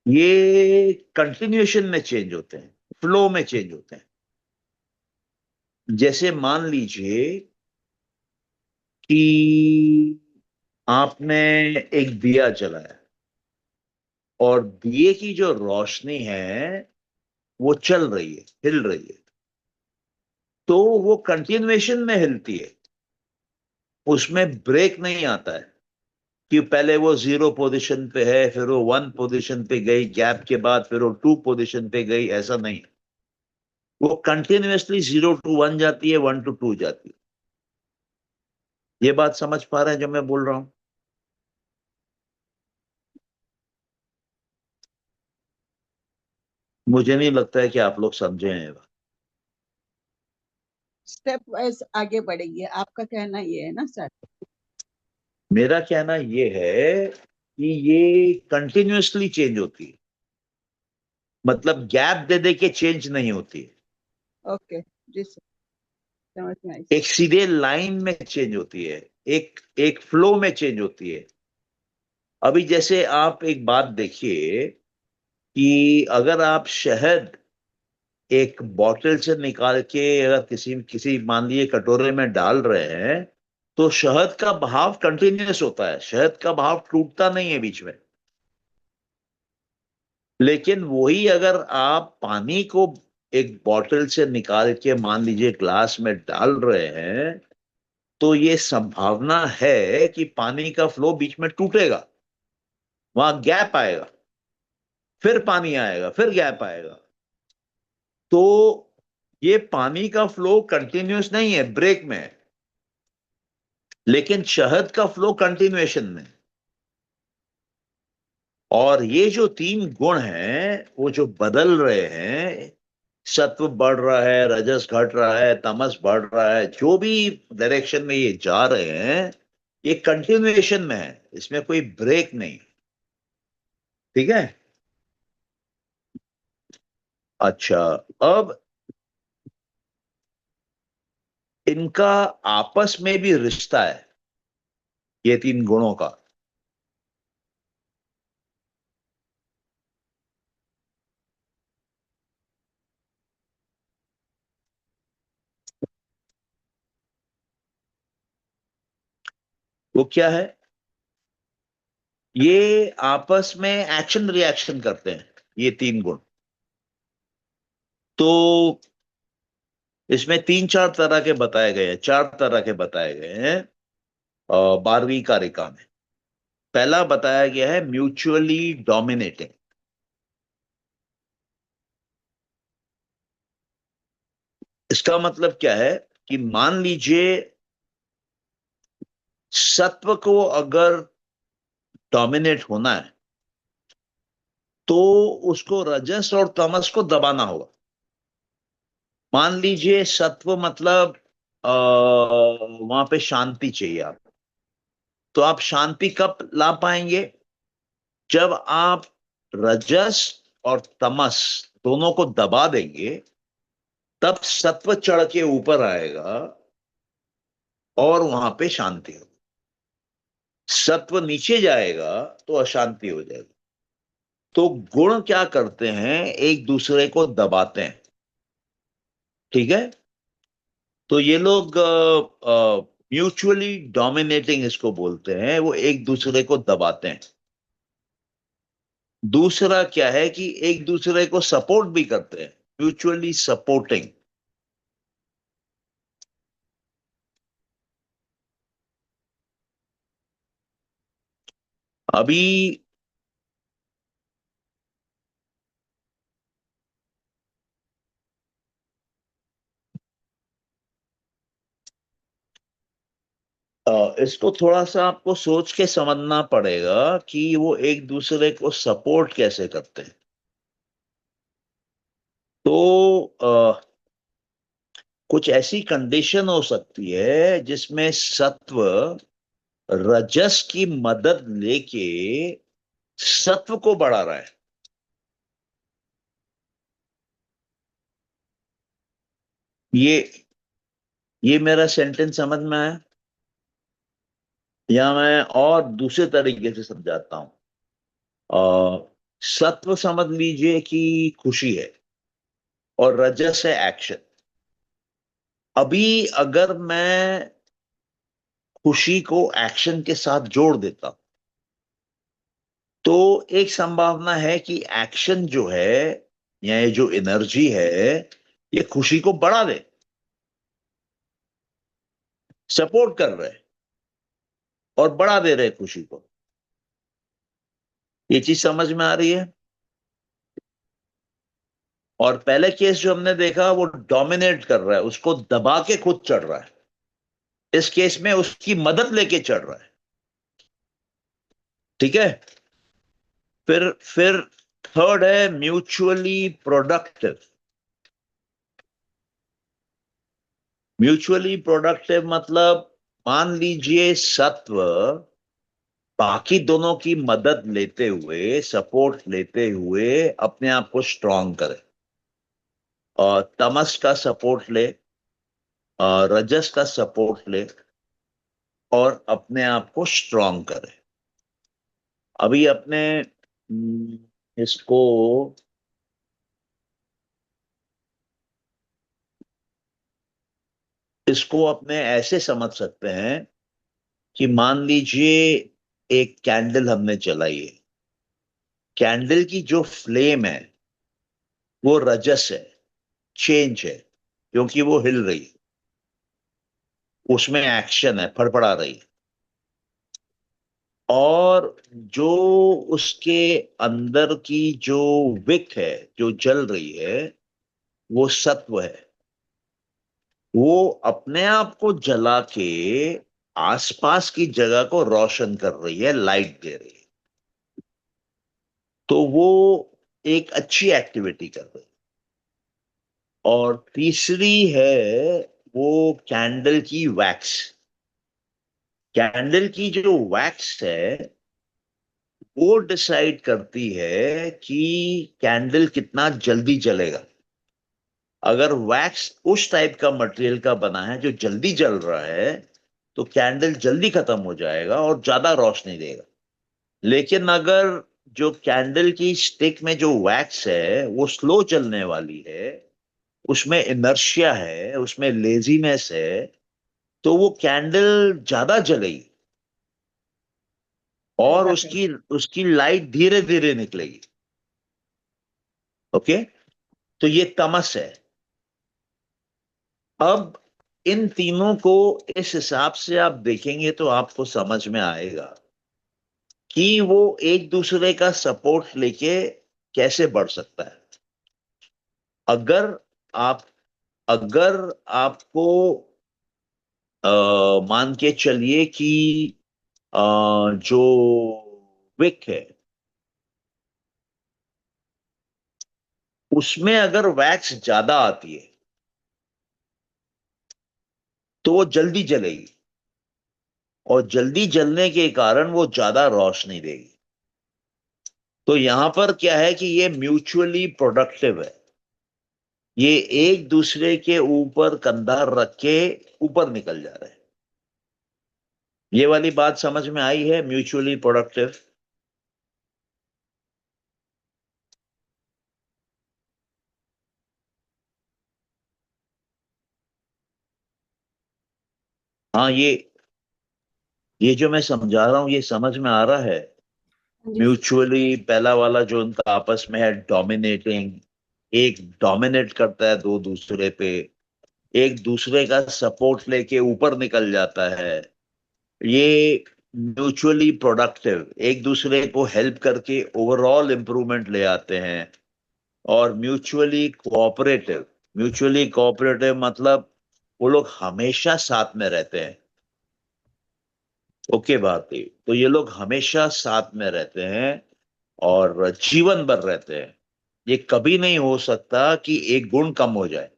ये कंटिन्यूएशन में चेंज होते हैं, फ्लो में चेंज होते हैं। जैसे मान लीजिए कि आपने एक दिया जलाया और दिए की जो रोशनी है वो चल रही है, हिल रही है। तो वो कंटिन्यूएशन में हिलती है, उसमें ब्रेक नहीं आता है कि पहले वो 0 पोजीशन पे है, फिर वो 1 पोजीशन पे गई, गैप के बाद फिर वो 2 पोजीशन पे गई, ऐसा नहीं। वो कंटिन्यूअसली 0 to 1 जाती है, 1 to 2 जाती है। ये बात समझ पा रहे हैं जो मैं बोल रहा हूं? मुझे नहीं लगता है कि आप लोग समझे हैं ये बात। स्टेप वाइज आगे बढ़ेंगे, आपका कहना ये है ना सर? मेरा कहना ये है कि ये कंटिन्यूअसली चेंज होती है, मतलब गैप दे दे के चेंज नहीं होती है। ओके। जी सर, समझ में आई। एक सीधे लाइन में चेंज होती है, एक एक फ्लो में चेंज होती है। अभी जैसे आप एक बात देखिए कि अगर आप शहद एक बॉटल से निकाल के अगर किसी किसी मान लीजिए कटोरे में डाल रहे हैं, तो शहद का बहाव कंटिन्यूअस होता है, शहद का बहाव टूटता नहीं है बीच में। लेकिन वही अगर आप पानी को एक बॉटल से निकाल के मान लीजिए ग्लास में डाल रहे हैं, तो ये संभावना है कि पानी का फ्लो बीच में टूटेगा, वहां गैप आएगा, फिर पानी आएगा, फिर गैप आएगा। तो ये पानी का फ्लो कंटिन्यूअस नहीं है, ब्रेक में है। लेकिन शहद का फ्लो कंटिन्यूएशन में है। और ये जो 3 गुण हैं वो जो बदल रहे हैं, सत्व बढ़ रहा है, रजस घट रहा है, तमस बढ़ रहा है, जो भी डायरेक्शन में ये जा रहे हैं, ये कंटिन्यूएशन में है, इसमें कोई ब्रेक नहीं। ठीक है? अच्छा, अब इनका आपस में भी रिश्ता है, ये 3 गुणों का। वो क्या है? ये आपस में एक्शन रिएक्शन करते हैं, ये तीन गुण। तो इसमें तीन चार तरह के बताए गए हैं, चार तरह के बताए गए हैं 12वीं कारिका में। पहला बताया गया है म्यूचुअली डोमिनेटिंग। इसका मतलब क्या है कि मान लीजिए सत्व को अगर डोमिनेट होना है तो उसको रजस और तमस को दबाना होगा। मान लीजिए सत्व मतलब वहां पे शांति चाहिए आप, तो आप शांति कब ला पाएंगे? जब आप रजस और तमस दोनों को दबा देंगे, तब सत्व चढ़ के ऊपर आएगा और वहां पे शांति होगी। सत्व नीचे जाएगा तो अशांति हो जाएगी। तो गुण क्या करते हैं? एक दूसरे को दबाते हैं। ठीक है? तो ये लोग म्यूचुअली डोमिनेटिंग इसको बोलते हैं, वो एक दूसरे को दबाते हैं। दूसरा क्या है कि एक दूसरे को सपोर्ट भी करते हैं, म्यूचुअली सपोर्टिंग। अभी इसको थोड़ा सा आपको सोच के समझना पड़ेगा कि वो एक दूसरे को सपोर्ट कैसे करते हैं। तो कुछ ऐसी कंडीशन हो सकती है जिसमें सत्व रजस की मदद लेके सत्व को बढ़ा रहा है। ये ये मेरा सेंटेंस समझ में आया? या मैं और दूसरे तरीके से समझाता हूं। सत्व समझ लीजिए कि खुशी है और रजस है एक्शन। अभी अगर मैं खुशी को एक्शन के साथ जोड़ देता हूं, तो एक संभावना है कि एक्शन जो है या ये जो एनर्जी है, ये खुशी को बढ़ा दे, सपोर्ट कर रहे हैं और बढ़ा दे रहे खुशी को। ये चीज समझ में आ रही है? और पहले केस जो हमने देखा वो डोमिनेट कर रहा है, उसको दबा के खुद चढ़ रहा है। इस केस में उसकी मदद लेके चढ़ रहा है। ठीक है? फिर थर्ड है म्यूचुअली प्रोडक्टिव। म्यूचुअली प्रोडक्टिव मतलब मान लीजिए सत्व बाकी दोनों की मदद लेते हुए, सपोर्ट लेते हुए अपने आप को स्ट्रांग करे, और तमस का सपोर्ट ले, रजस का सपोर्ट ले और अपने आप को स्ट्रांग करे। अभी अपने इसको इसको अपने ऐसे समझ सकते हैं कि मान लीजिए एक कैंडल हमने जलाई है। कैंडल की जो फ्लेम है वो रजस है, चेंज है, क्योंकि वो हिल रही है, उसमें एक्शन है, फड़फड़ा रही है। और जो उसके अंदर की जो विक है, जो जल रही है, वो सत्व है। वो अपने आप को जला के आसपास की जगह को रोशन कर रही है, लाइट दे रही है। तो वो एक अच्छी एक्टिविटी कर रही है। और तीसरी है वो कैंडल की वैक्स। कैंडल की जो वैक्स है वो डिसाइड करती है कि कैंडल कितना जल्दी जलेगा। अगर वैक्स उस टाइप का मटेरियल का बना है जो जल्दी जल रहा है, तो कैंडल जल्दी खत्म हो जाएगा और ज्यादा रोशनी देगा। लेकिन अगर जो कैंडल की स्टिक में जो वैक्स है वो स्लो चलने वाली है, उसमें इनर्शिया है, उसमें लेजीनेस है, तो वो कैंडल ज्यादा जलेगी और Exactly. उसकी उसकी लाइट धीरे धीरे निकलेगी। ओके, तो ये तमस है। अब इन तीनों को इस हिसाब से आप देखेंगे तो आपको समझ में आएगा कि वो एक दूसरे का सपोर्ट लेके कैसे बढ़ सकता है। अगर आप अगर आपको मान के चलिए कि जो विक है उसमें अगर वैक्स ज्यादा आती है तो वो जल्दी जलेगी, और जल्दी जलने के कारण वो ज्यादा रोशनी देगी। तो यहां पर क्या है कि ये म्यूचुअली प्रोडक्टिव है। ये एक दूसरे के ऊपर कंधा रख के ऊपर निकल जा रहे हैं। ये वाली बात समझ में आई है, म्यूचुअली प्रोडक्टिव। हाँ, ये जो मैं समझा रहा हूं ये समझ में आ रहा है। जी सर। म्यूचुअली पहला वाला जो उनका आपस में है डोमिनेटिंग, एक डोमिनेट करता है दो दूसरे पे, एक दूसरे का सपोर्ट लेके ऊपर निकल जाता है। ये म्यूचुअली प्रोडक्टिव एक दूसरे को हेल्प करके ओवरऑल इंप्रूवमेंट ले आते हैं। और म्यूचुअली कोऑपरेटिव मतलब वो लोग हमेशा साथ में रहते हैं। ओके भारती, तो ये लोग हमेशा साथ में रहते हैं और जीवन भर रहते हैं। ये कभी नहीं हो सकता कि एक गुण कम हो जाए।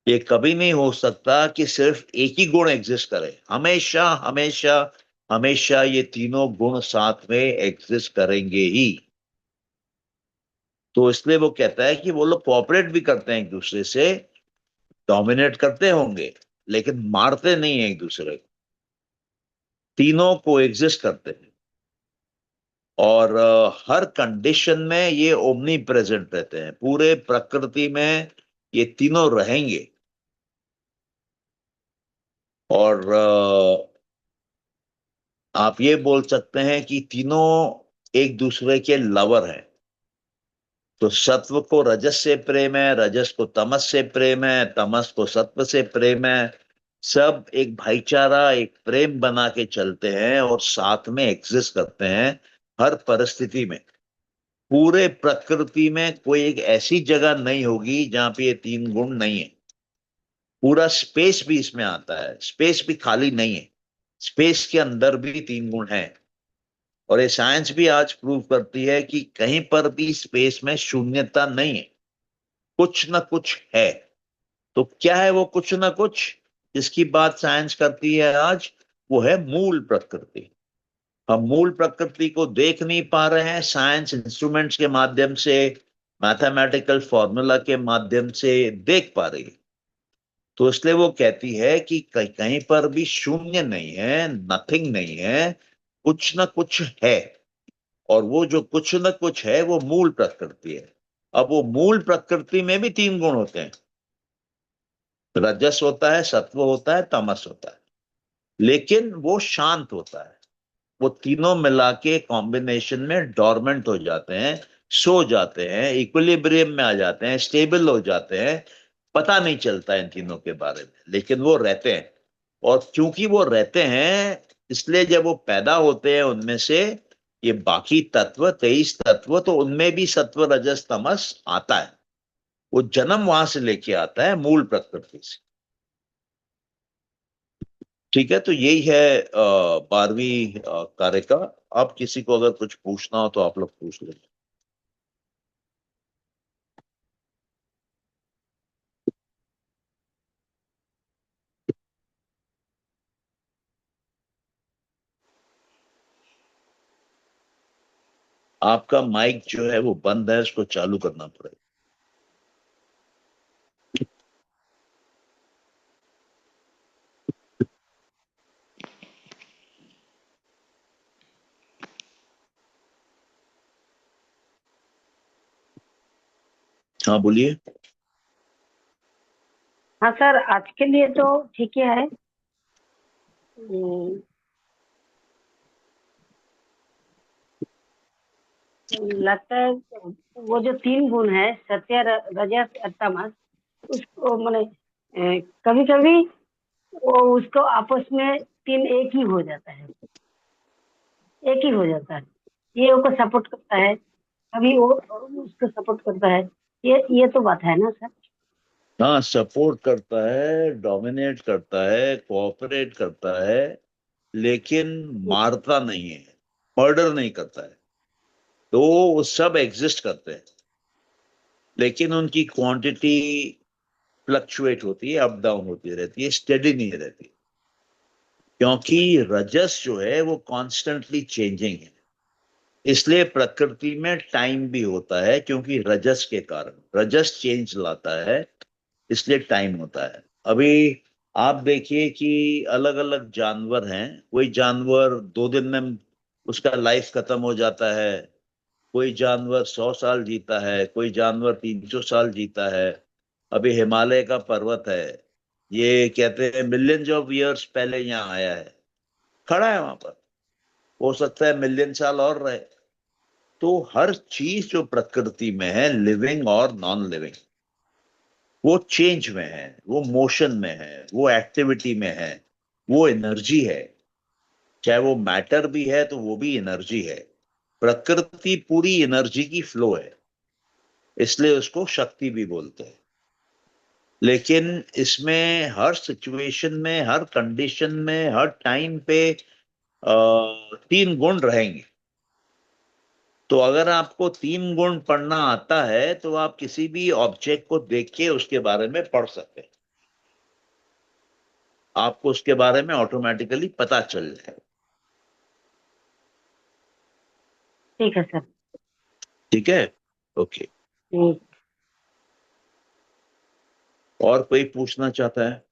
ये कभी नहीं हो सकता कि सिर्फ एक ही गुण एग्जिस्ट करे। हमेशा हमेशा हमेशा ये तीनों गुण साथ में एग्जिस्ट करेंगे ही। तो इसलिए वो कहता है कि वो लोग कोऑपरेट भी करते हैं एक दूसरे से, डोमिनेट करते होंगे लेकिन मारते नहीं है एक दूसरे को। तीनों को एग्जिस्ट करते हैं और हर कंडीशन में ये ओमनी प्रेजेंट रहते हैं। पूरे प्रकृति में ये तीनों रहेंगे। और आप ये बोल सकते हैं कि तीनों एक दूसरे के लवर हैं। तो सत्व को रजस से प्रेम है, रजस को तमस से प्रेम है, तमस को सत्व से प्रेम है। सब एक भाईचारा, एक प्रेम बना के चलते हैं और साथ में एग्जिस्ट करते हैं हर परिस्थिति में। पूरे प्रकृति में कोई एक ऐसी जगह नहीं होगी जहां पे ये तीन गुण नहीं है। पूरा स्पेस भी इसमें आता है, स्पेस भी खाली नहीं है। स्पेस के अंदर भी तीन गुण हैं। और ये साइंस भी आज प्रूव करती है कि कहीं पर भी स्पेस में शून्यता नहीं है, कुछ ना कुछ है। तो क्या है वो कुछ ना कुछ जिसकी बात साइंस करती है आज? वो है मूल प्रकृति। हम मूल प्रकृति को देख नहीं पा रहे हैं, साइंस इंस्ट्रूमेंट्स के माध्यम से, मैथमेटिकल फॉर्मूला के माध्यम से देख पा रही है। तो इसलिए वो कहती है कि कहीं कहीं पर भी शून्य नहीं है, नथिंग नहीं है, कुछ ना कुछ है। और वो जो कुछ ना कुछ है वो मूल प्रकृति है। अब वो मूल प्रकृति में भी तीन गुण होते हैं। रजस होता है, सत्व होता है, तमस होता है। लेकिन वो शांत होता है। वो तीनों मिला के कॉम्बिनेशन में डोरमेंट हो जाते हैं, सो जाते हैं, इक्विलिब्रियम में आ जाते हैं, स्टेबल हो जाते हैं। पता नहीं चलता इन तीनों के बारे में, लेकिन वो रहते हैं। और क्योंकि वो रहते हैं इसलिए जब वो पैदा होते हैं उनमें से ये बाकी तत्व 23 तत्व, तो उनमें भी सत्व रजस तमस आता है। वो जन्म वहां से लेके आता है, मूल प्रकृति से। ठीक है, तो यही है 12वीं कार्य का। आप किसी को अगर कुछ पूछना हो तो आप लोग पूछ लें। आपका माइक जो है वो बंद है, उसको चालू करना पड़ेगा। हाँ बोलिए। हाँ सर, आज के लिए तो ठीक ही है। हम्म, लगता है वो जो तीन गुण है, सत्य, रजस और तमस, उसको मैंने कभी कभी वो उसको आपस में तीन एक ही हो जाता है, एक ही हो जाता है। ये उसको सपोर्ट करता है, कभी वो उसको सपोर्ट करता है। ये तो बात है ना सर? हाँ, सपोर्ट करता है, डोमिनेट करता है, कोऑपरेट करता है, लेकिन मारता नहीं है, मर्डर नहीं करता है। तो वो सब एग्जिस्ट करते हैं, लेकिन उनकी क्वांटिटी फ्लक्चुएट होती है, अप डाउन होती रहती है, स्टेडी नहीं रहती। क्योंकि रजस जो है वो कॉन्स्टेंटली चेंजिंग है। इसलिए प्रकृति में टाइम भी होता है, क्योंकि रजस के कारण रजस चेंज लाता है, इसलिए टाइम होता है। अभी आप देखिए कि अलग अलग जानवर हैं। कोई जानवर 2 दिन में उसका लाइफ खत्म हो जाता है, कोई जानवर 100 साल जीता है, कोई जानवर 300 साल जीता है। अभी हिमालय का पर्वत है, ये कहते हैं मिलियंस ऑफ ईयर्स पहले यहाँ आया है, खड़ा है वहां पर, हो सकता है मिलियन साल और रहे। तो हर चीज जो प्रकृति में है, लिविंग और नॉन लिविंग, वो चेंज में है, वो मोशन में है, वो एक्टिविटी में है, वो एनर्जी है। चाहे वो मैटर भी है तो वो भी एनर्जी है। प्रकृति पूरी एनर्जी की फ्लो है, इसलिए उसको शक्ति भी बोलते हैं। लेकिन इसमें हर सिचुएशन में, हर कंडीशन में, हर टाइम पे 3 गुण रहेंगे। तो अगर आपको 3 गुण पढ़ना आता है तो आप किसी भी ऑब्जेक्ट को देख के उसके बारे में पढ़ सकते हैं, आपको उसके बारे में ऑटोमेटिकली पता चल जाए। ठीक है सर। ठीक है, ओके। ठीक। और कोई पूछना चाहता है?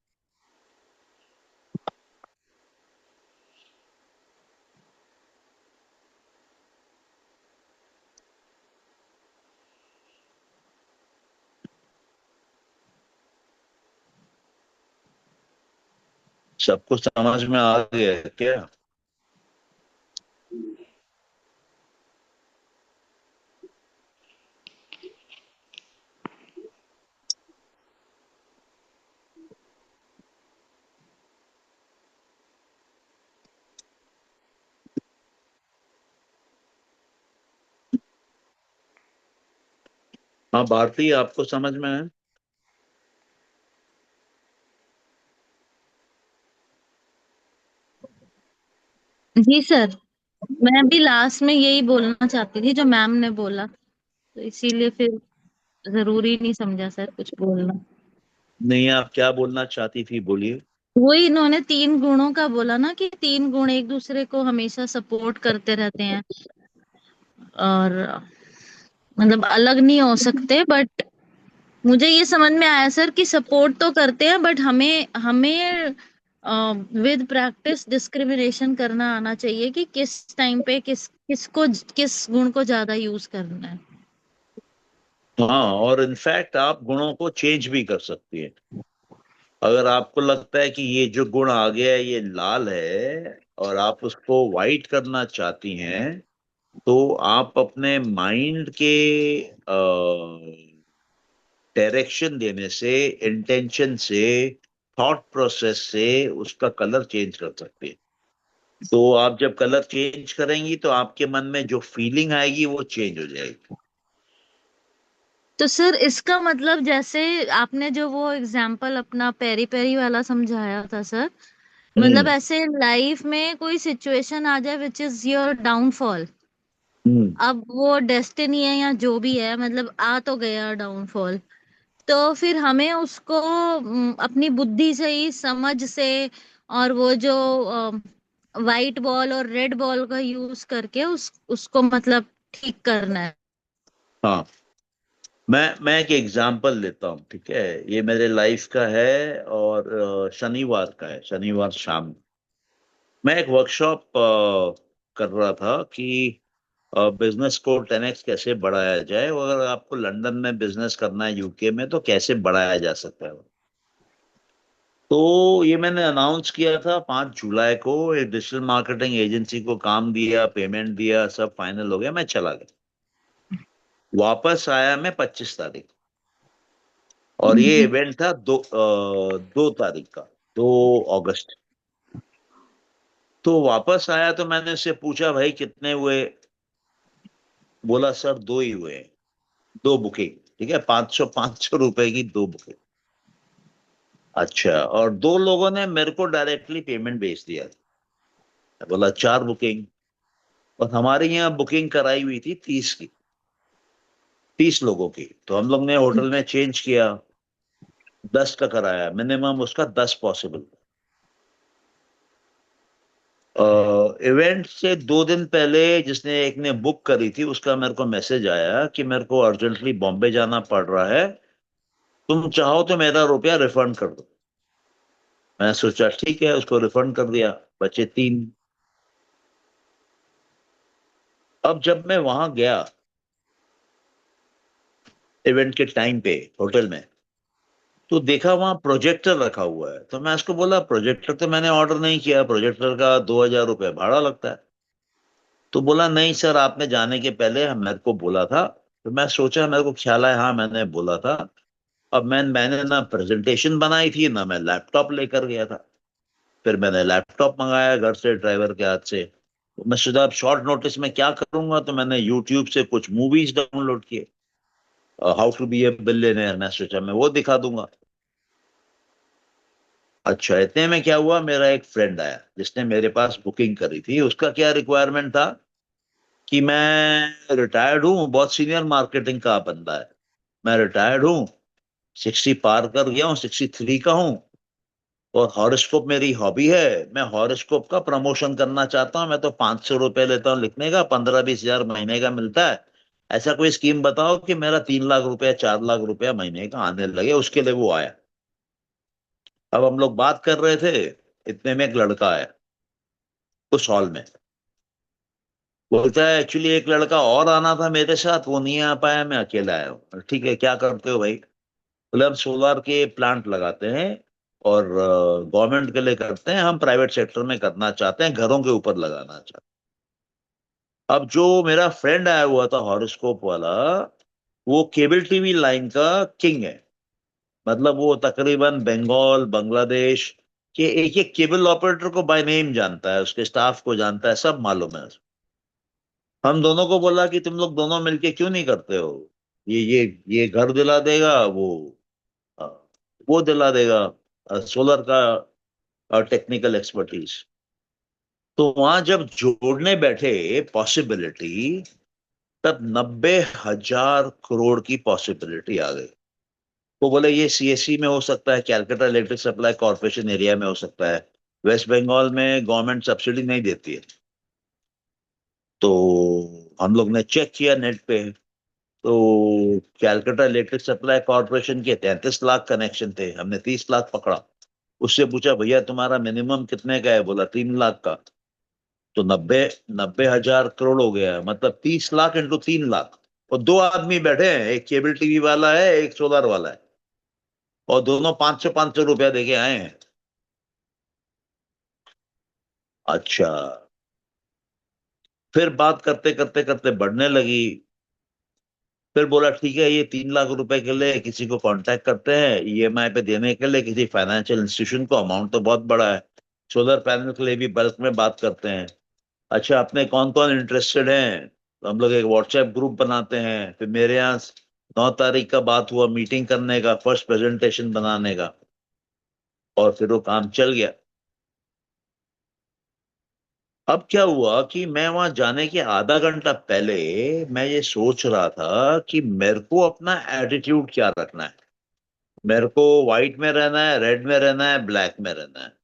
सबको समझ में आ गया है क्या? हाँ भारती, आपको समझ में है? जी सर, मैं भी लास्ट में यही बोलना चाहती थी जो मैम ने बोला, तो इसीलिए फिर जरूरी नहीं समझा सर कुछ बोलना। नहीं, आप क्या बोलना चाहती थी, बोलिए। वही इन्होंने तीन गुणों का बोला ना कि तीन गुण एक दूसरे को हमेशा सपोर्ट करते रहते हैं और मतलब अलग नहीं हो सकते। बट मुझे ये समझ में आया सर कि सपोर्ट तो करते हैं, बट हमें हमें विद प्रैक्टिस डिस्क्रिमिनेशन करना आना चाहिए कि किस टाइम पे किसको किस गुण को ज्यादा यूज करना है। हाँ, और इनफैक्ट आप गुणों को चेंज भी कर सकती हैं। अगर आपको लगता है कि ये जो गुण आ गया है ये लाल है और आप उसको वाइट करना चाहती हैं, तो आप अपने माइंड के डायरेक्शन देने से, इंटेंशन से, थॉट प्रोसेस से उसका कलर चेंज कर सकते हैं। तो आप जब कलर चेंज करेंगी तो आपके मन में जो फीलिंग आएगी वो चेंज हो जाएगी। तो सर इसका मतलब जैसे आपने जो वो एग्जाम्पल अपना पेरी पेरी वाला समझाया था सर, मतलब हम्म। ऐसे लाइफ में कोई सिचुएशन आ जाए विच इज योर डाउनफॉल, हम्म। अब वो डेस्टिनी है या जो भी है, मतलब आ तो गया डाउनफॉल, तो फिर हमें उसको अपनी बुद्धि से ही, समझ से, और वो जो वाइट बॉल और रेड बॉल का यूज करके उसको मतलब ठीक करना है। हाँ, मैं एक एग्जांपल लेता हूँ, ठीक है? ये मेरे लाइफ का है और शनिवार का है, शनिवार शाम मैं एक वर्कशॉप कर रहा था कि बिजनेस को 10x कैसे बढ़ाया जाए, और अगर आपको लंदन में बिजनेस करना है, यूके में, तो कैसे बढ़ाया जा सकता है। तो ये मैंने अनाउंस किया था 5 जुलाई को, एक डिजिटल मार्केटिंग एजेंसी को काम दिया, पेमेंट दिया, सब फाइनल हो गया, मैं चला गया। वापस आया मैं 25 तारीख, और ये जी। इवेंट था 2 तारीख का, 2 अगस्त। तो वापस आया तो मैंने उससे पूछा भाई कितने हुए, बोला सर 2 ही हुए, 2 बुकिंग, ठीक है, 500 500 रुपए की 2 बुकिंग। अच्छा, और 2 लोगों ने मेरे को डायरेक्टली पेमेंट भेज दिया। मैं बोला 4 बुकिंग, और हमारे यहाँ बुकिंग कराई हुई थी 30 की, 30 लोगों की। तो हम लोग ने होटल में चेंज किया, 10 का कराया, मिनिमम उसका 10 पॉसिबल। इवेंट से 2 दिन पहले जिसने एक ने बुक करी थी, उसका मेरे को मैसेज आया कि मेरे को अर्जेंटली बॉम्बे जाना पड़ रहा है, तुम चाहो तो मेरा रुपया रिफंड कर दो। मैं सोचा ठीक है, उसको रिफंड कर दिया, बचे 3। अब जब मैं वहां गया इवेंट के टाइम पे होटल में, तो देखा वहां प्रोजेक्टर रखा हुआ है। तो मैं उसको बोला प्रोजेक्टर तो मैंने ऑर्डर नहीं किया, प्रोजेक्टर का 2,000 रुपये भाड़ा लगता है। तो बोला नहीं सर, आपने जाने के पहले मेरे को बोला था। तो मैं सोचा, मेरे को ख्याल आया हाँ मैंने बोला था। अब मैंने ना प्रेजेंटेशन बनाई थी, ना मैं लैपटॉप लेकर गया था। फिर मैंने लैपटॉप मंगाया घर से ड्राइवर के हाथ से। तो मैं सीधा अब शॉर्ट नोटिस में क्या करूंगा, तो मैंने यूट्यूब से कुछ मूवीज डाउनलोड किए, how to be a billionaire, मैं सोचा मैं वो दिखा दूंगा। अच्छा, इतने में क्या हुआ, मेरा एक फ्रेंड आया जिसने मेरे पास बुकिंग करी थी। उसका क्या रिक्वायरमेंट था कि मैं रिटायर्ड हूँ, बहुत सीनियर मार्केटिंग का बंदा है, मैं रिटायर्ड हूँ, 60 पार कर गया हूँ, 63 का हूँ, और हॉरोस्कोप मेरी हॉबी है। मैं हॉरोस्कोप का प्रमोशन करना चाहता हूँ, मैं तो 500 रुपए लेता हूँ लिखने का, 15-20 हजार महीने का मिलता है। ऐसा कोई स्कीम बताओ कि मेरा 3 लाख रुपया 4 लाख रुपया महीने का आने लगे, उसके लिए वो आया। अब हम लोग बात कर रहे थे, इतने में एक लड़का आया उस हॉल में। बोलता है एक्चुअली एक लड़का और आना था मेरे साथ, वो नहीं आ पाया, मैं अकेला आया हूँ। ठीक है, क्या करते हो भाई? बोले हम सोलार के प्लांट लगाते हैं, और गवर्नमेंट के लिए करते हैं, हम प्राइवेट सेक्टर में करना चाहते हैं, घरों के ऊपर लगाना चाहते हैं। अब जो मेरा फ्रेंड आया हुआ था हॉरोस्कोप वाला, वो केबल टीवी लाइन का किंग है। मतलब वो तकरीबन बंगाल, बांग्लादेश के एक एक केबल ऑपरेटर को बाय नेम जानता है, उसके स्टाफ को जानता है, सब मालूम है उसको। हम दोनों को बोला कि तुम लोग दोनों मिलके क्यों नहीं करते हो, ये घर दिला देगा, अ, वो दिला देगा, सोलर का टेक्निकल एक्सपर्टीज। तो वहां जब जोड़ने बैठे पॉसिबिलिटी, तब 90,000 करोड़ की पॉसिबिलिटी आ गई। वो बोले ये सीएससी में हो सकता है, Calcutta electric supply corporation area में हो सकता है, वेस्ट बंगाल में गवर्नमेंट सब्सिडी नहीं देती है। तो हम लोग ने चेक किया नेट पे, तो कैलकाटा इलेक्ट्रिक सप्लाई कॉर्पोरेशन के 33 लाख कनेक्शन थे, हमने 30 लाख पकड़ा। उससे पूछा भैया तुम्हारा मिनिमम कितने का है, बोला 3 लाख का। तो 90,000 करोड़ हो गया, मतलब 30 लाख इंटू 3 लाख। और 2 आदमी बैठे हैं, एक केबल टीवी वाला है, एक सोलर वाला है, और दोनों 500 500 रुपया देके आए हैं। अच्छा, फिर बात करते करते करते बढ़ने लगी। फिर बोला ठीक है, ये 3 लाख रुपए के लिए किसी को कांटेक्ट करते हैं, ईएमआई पे देने के लिए किसी फाइनेंशियल इंस्टीट्यूशन को, अमाउंट तो बहुत बड़ा है। सोलर पैनल के लिए भी बल्क में बात करते हैं। अच्छा, अपने कौन कौन इंटरेस्टेड हैं, तो हम लोग एक व्हाट्सएप ग्रुप बनाते हैं। फिर मेरे यहाँ 9 तारीख का बात हुआ मीटिंग करने का, फर्स्ट प्रेजेंटेशन बनाने का, और फिर वो काम चल गया। अब क्या हुआ कि मैं वहां जाने के आधा घंटा पहले मैं ये सोच रहा था कि मेरे को अपना एटीट्यूड क्या रखना है। मेरे को व्हाइट में रहना है, रेड में रहना है, ब्लैक में रहना है।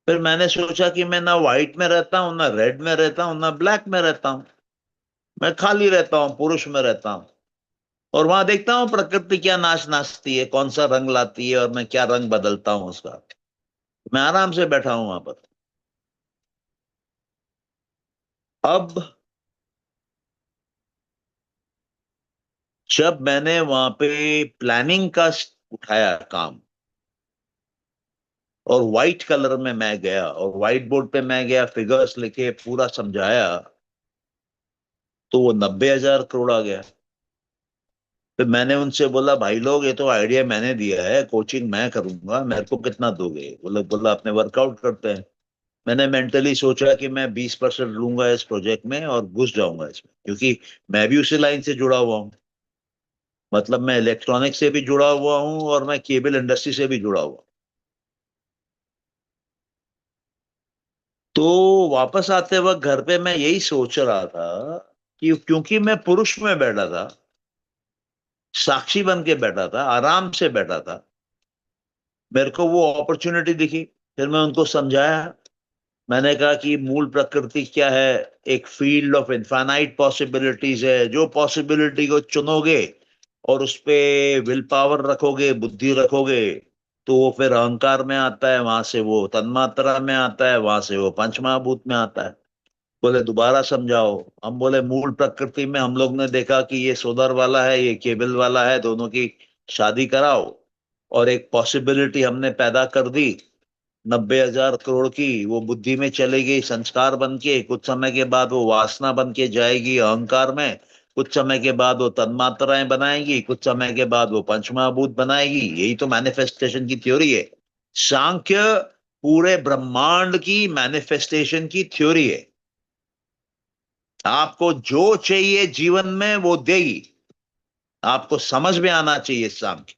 फिर मैंने सोचा कि मैं ना व्हाइट में रहता हूँ, ना रेड में रहता हूँ, ना ब्लैक में रहता हूँ, मैं खाली रहता हूँ, पुरुष में रहता हूँ। और वहां देखता हूँ प्रकृति क्या नाच नाचती है, कौन सा रंग लाती है, और मैं क्या रंग बदलता हूँ उसका। मैं आराम से बैठा हूं वहां पर। अब जब मैंने वहां पे प्लानिंग का उठाया काम, और व्हाइट कलर में मैं गया, और व्हाइट बोर्ड पे मैं गया, फिगर्स लिखे, पूरा समझाया, तो वो 90,000 करोड़ आ गया। फिर मैंने उनसे बोला, भाई लोग ये तो आइडिया मैंने दिया है, कोचिंग मैं करूंगा, मेरे को कितना दोगे? बोला बोला अपने वर्कआउट करते हैं। मैंने मेंटली सोचा कि मैं 20% लूंगा इस प्रोजेक्ट में और घुस जाऊंगा इसमें, क्योंकि मैं भी उसी लाइन से जुड़ा हुआ हूँ। मतलब मैं इलेक्ट्रॉनिक से भी जुड़ा हुआ हूँ और मैं केबल इंडस्ट्री से भी जुड़ा हुआ हूँ। तो वापस आते वक्त घर पे मैं यही सोच रहा था कि क्योंकि मैं पुरुष में बैठा था, साक्षी बन के बैठा था, आराम से बैठा था, मेरे को वो अपॉर्चुनिटी दिखी। फिर मैं उनको समझाया। मैंने कहा कि मूल प्रकृति क्या है? एक फील्ड ऑफ इनफाइनाइट पॉसिबिलिटीज है। जो पॉसिबिलिटी को चुनोगे और उस पे विल पावर रखोगे, बुद्धि रखोगे, तो वो फिर अहंकार में आता है, वहां से वो तन्मात्रा में आता है, वहां से वो पंचमहाभूत में आता है। बोले दोबारा समझाओ। हम बोले मूल प्रकृति में हम लोग ने देखा कि ये सोलर वाला है, ये केबल वाला है, दोनों की शादी कराओ। और एक पॉसिबिलिटी हमने पैदा कर दी 90,000 करोड़ की, वो बुद्धि में चलेगी संस्कार बन के, कुछ समय के बाद वो वासना बन के जाएगी अहंकार में, कुछ समय के बाद वो तन्मात्राएं बनाएगी, कुछ समय के बाद वो पंचमहाभूत बनाएगी। यही तो मैनिफेस्टेशन की थ्योरी है। सांख्य पूरे ब्रह्मांड की मैनिफेस्टेशन की थ्योरी है। आपको जो चाहिए जीवन में वो देगी। आपको समझ में आना चाहिए सांख्य।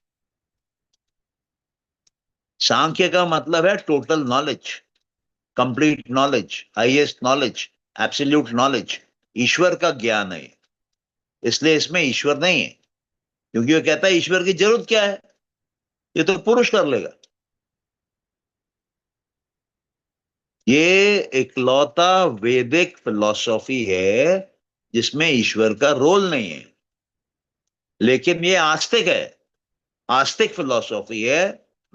सांख्य का मतलब है total knowledge, complete knowledge, highest knowledge, absolute knowledge, ईश्वर का ज्ञान है। इसलिए इसमें ईश्वर नहीं है, क्योंकि वो कहता है ईश्वर की जरूरत क्या है, ये तो पुरुष कर लेगा। ये इकलौता वैदिक फिलॉसफी है जिसमें ईश्वर का रोल नहीं है। लेकिन ये आस्तिक है, आस्तिक फिलॉसफी है,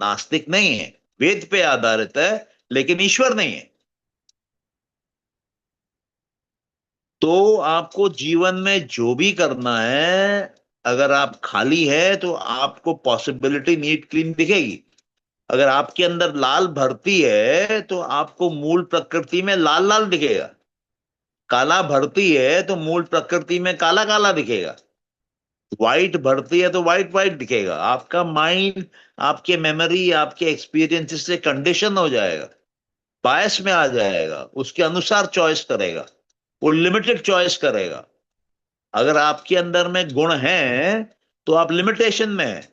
नास्तिक नहीं है। वेद पे आधारित है, लेकिन ईश्वर नहीं है। तो आपको जीवन में जो भी करना है, अगर आप खाली है तो आपको पॉसिबिलिटी नीट क्लीन दिखेगी। अगर आपके अंदर लाल भरती है तो आपको मूल प्रकृति में लाल लाल दिखेगा। काला भरती है तो मूल प्रकृति में काला काला दिखेगा। व्हाइट भरती है तो व्हाइट व्हाइट दिखेगा। आपका माइंड, आपके मेमोरी, आपके एक्सपीरियंसेस से कंडीशन हो जाएगा, बायस में आ जाएगा, उसके अनुसार चॉइस करेगा। वो लिमिटेड चॉइस करेगा। अगर आपके अंदर में गुण हैं तो आप लिमिटेशन में हैं,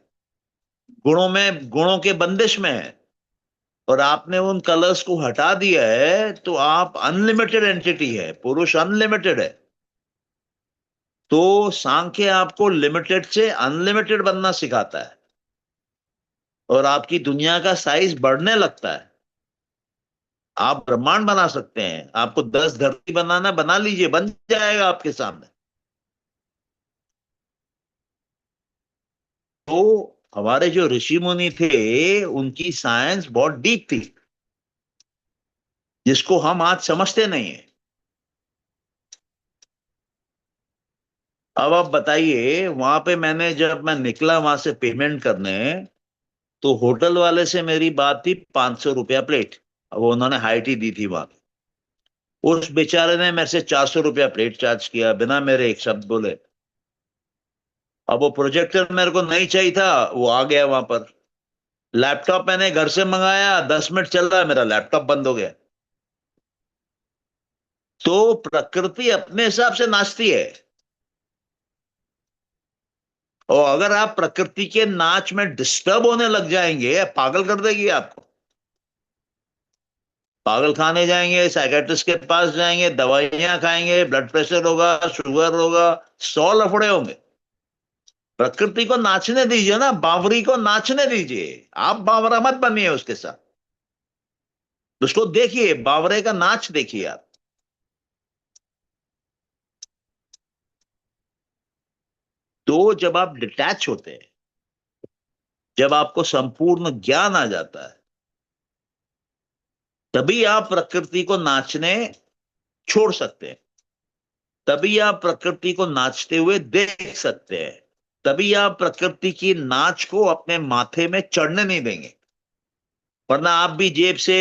गुणों में, गुणों के बंदिश में है। और आपने उन कलर्स को हटा दिया है तो आप अनलिमिटेड एंटिटी है, पुरुष अनलिमिटेड है। तो सांख्य आपको लिमिटेड से अनलिमिटेड बनना सिखाता है और आपकी दुनिया का साइज बढ़ने लगता है। आप ब्रह्मांड बना सकते हैं। आपको 10 धरती बनाना, बना लीजिए, बन जाएगा आपके सामने। तो हमारे जो ऋषि मुनि थे, उनकी साइंस बहुत डीप थी, जिसको हम आज समझते नहीं है। अब आप बताइए, वहां पे मैंने, जब मैं निकला वहां से पेमेंट करने, तो होटल वाले से मेरी बात थी 500 रुपया प्लेट। अब उन्होंने हाइट ही दी थी वहां। उस बेचारे ने मेरे से 400 रुपया प्लेट चार्ज किया बिना मेरे एक शब्द बोले। अब वो प्रोजेक्टर मेरे को नहीं चाहिए था, वो आ गया वहां पर। लैपटॉप मैंने घर से मंगाया, 10 मिनट चल रहा है, मेरा लैपटॉप बंद हो गया। तो प्रकृति अपने हिसाब से नाचती है। और अगर आप प्रकृति के नाच में डिस्टर्ब होने लग जाएंगे, पागल कर देगी आपको। पागल खाने जाएंगे, साइकेट्रिस्ट के पास जाएंगे, दवाइयां खाएंगे, ब्लड प्रेशर होगा, शुगर होगा, 100 लफड़े होंगे। प्रकृति को नाचने दीजिए ना, बावरी को नाचने दीजिए। आप बावरा मत बनिए उसके साथ। उसको देखिए, बावरे का नाच देखिए आप। तो जब आप डिटैच होते हैं, जब आपको संपूर्ण ज्ञान आ जाता है, तभी आप प्रकृति को नाचने छोड़ सकते हैं। तभी आप प्रकृति को नाचते हुए देख सकते हैं। तभी आप प्रकृति की नाच को अपने माथे में चढ़ने नहीं देंगे। वरना आप भी जेब से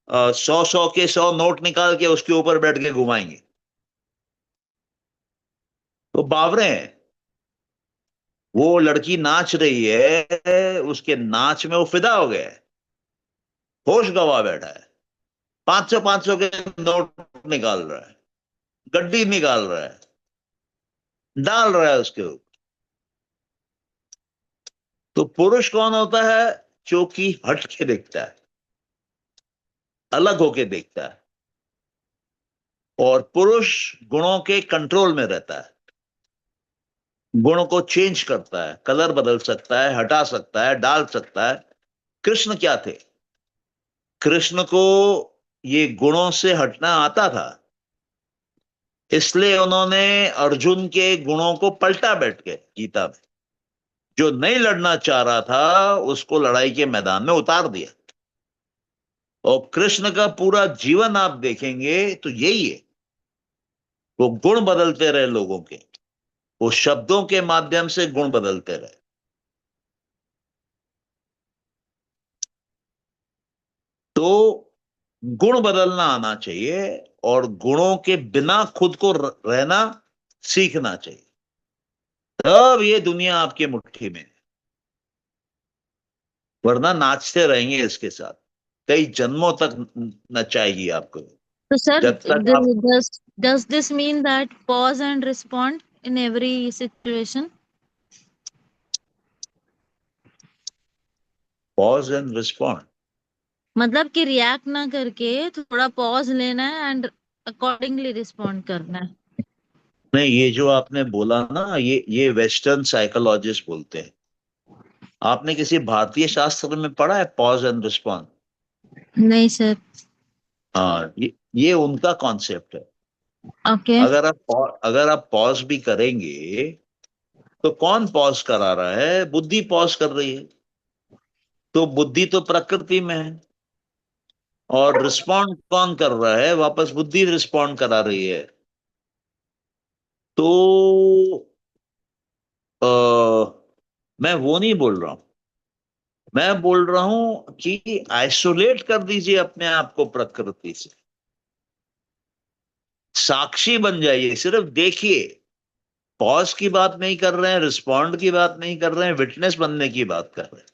100 100 के 100 नोट निकाल के उसके ऊपर बैठ के घुमाएंगे। तो बावरे हैं। वो लड़की नाच रही है, उसके नाच में वो फिदा हो गया है, होश गवा बैठा है, 500 के नोट निकाल रहा है, गड्डी निकाल रहा है, डाल रहा है उसके ऊपर। तो पुरुष कौन होता है? जो कि हट के देखता है, अलग होके देखता है, और पुरुष गुणों के कंट्रोल में रहता है, गुणों को चेंज करता है, कलर बदल सकता है, हटा सकता है, डाल सकता है। कृष्ण क्या थे? कृष्ण को ये गुणों से हटना आता था, इसलिए उन्होंने अर्जुन के गुणों को पलटा बैठ के गीता में। जो नहीं लड़ना चाह रहा था उसको लड़ाई के मैदान में उतार दिया। और कृष्ण का पूरा जीवन आप देखेंगे तो यही है, वो गुण बदलते रहे लोगों के, वो शब्दों के माध्यम से गुण बदलते रहे। तो गुण बदलना आना चाहिए, और गुणों के बिना खुद को रहना सीखना चाहिए, तब ये दुनिया आपकी मुट्ठी में है। वरना नाचते रहेंगे इसके साथ, कई जन्मों तक नचाएगी आपको, तो सर, जब तक आप does this mean that pause and respond in every situation? Pause and respond. मतलब कि रिएक्ट ना करके थोड़ा पॉज लेना है एंड अकॉर्डिंगली रिस्पॉन्ड करना है। नहीं, ये जो आपने बोला ना, ये वेस्टर्न साइकोलॉजिस्ट बोलते हैं। आपने किसी भारतीय शास्त्र में पढ़ा है पॉज एंड रिस्पॉन्ड? नहीं सर। हाँ, ये उनका कॉन्सेप्ट है। ओके। अगर आप पॉज भी करेंगे तो कौन पॉज करा रहा है? बुद्धि पॉज कर रही है। तो बुद्धि तो प्रकृति में है, और रिस्पॉन्ड कौन कर रहा है? वापस बुद्धि रिस्पॉन्ड करा रही है। तो आ, मैं वो नहीं बोल रहा हूं, मैं बोल रहा हूं कि आइसोलेट कर दीजिए अपने आप को प्रकृति से, साक्षी बन जाइए, सिर्फ देखिए। पॉज की बात नहीं कर रहे हैं, रिस्पॉन्ड की बात नहीं कर रहे हैं, विटनेस बनने की बात कर रहे हैं।